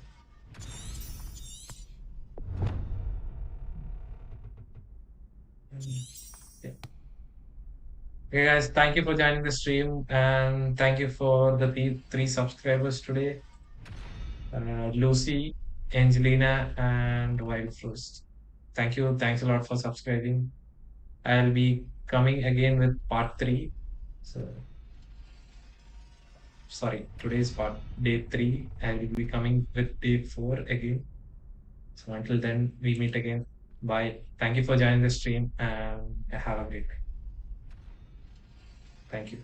Yeah. Okay, guys, thank you for joining the stream, and thank you for the 3 subscribers today. Lucy, Angelina, and Wild Frost. Thank you. Thanks a lot for subscribing. I'll be coming again with part 3. So, sorry, today's part, day 3. I will be coming with day 4 again. So until then, we meet again. Bye. Thank you for joining the stream, and have a great day. Thank you.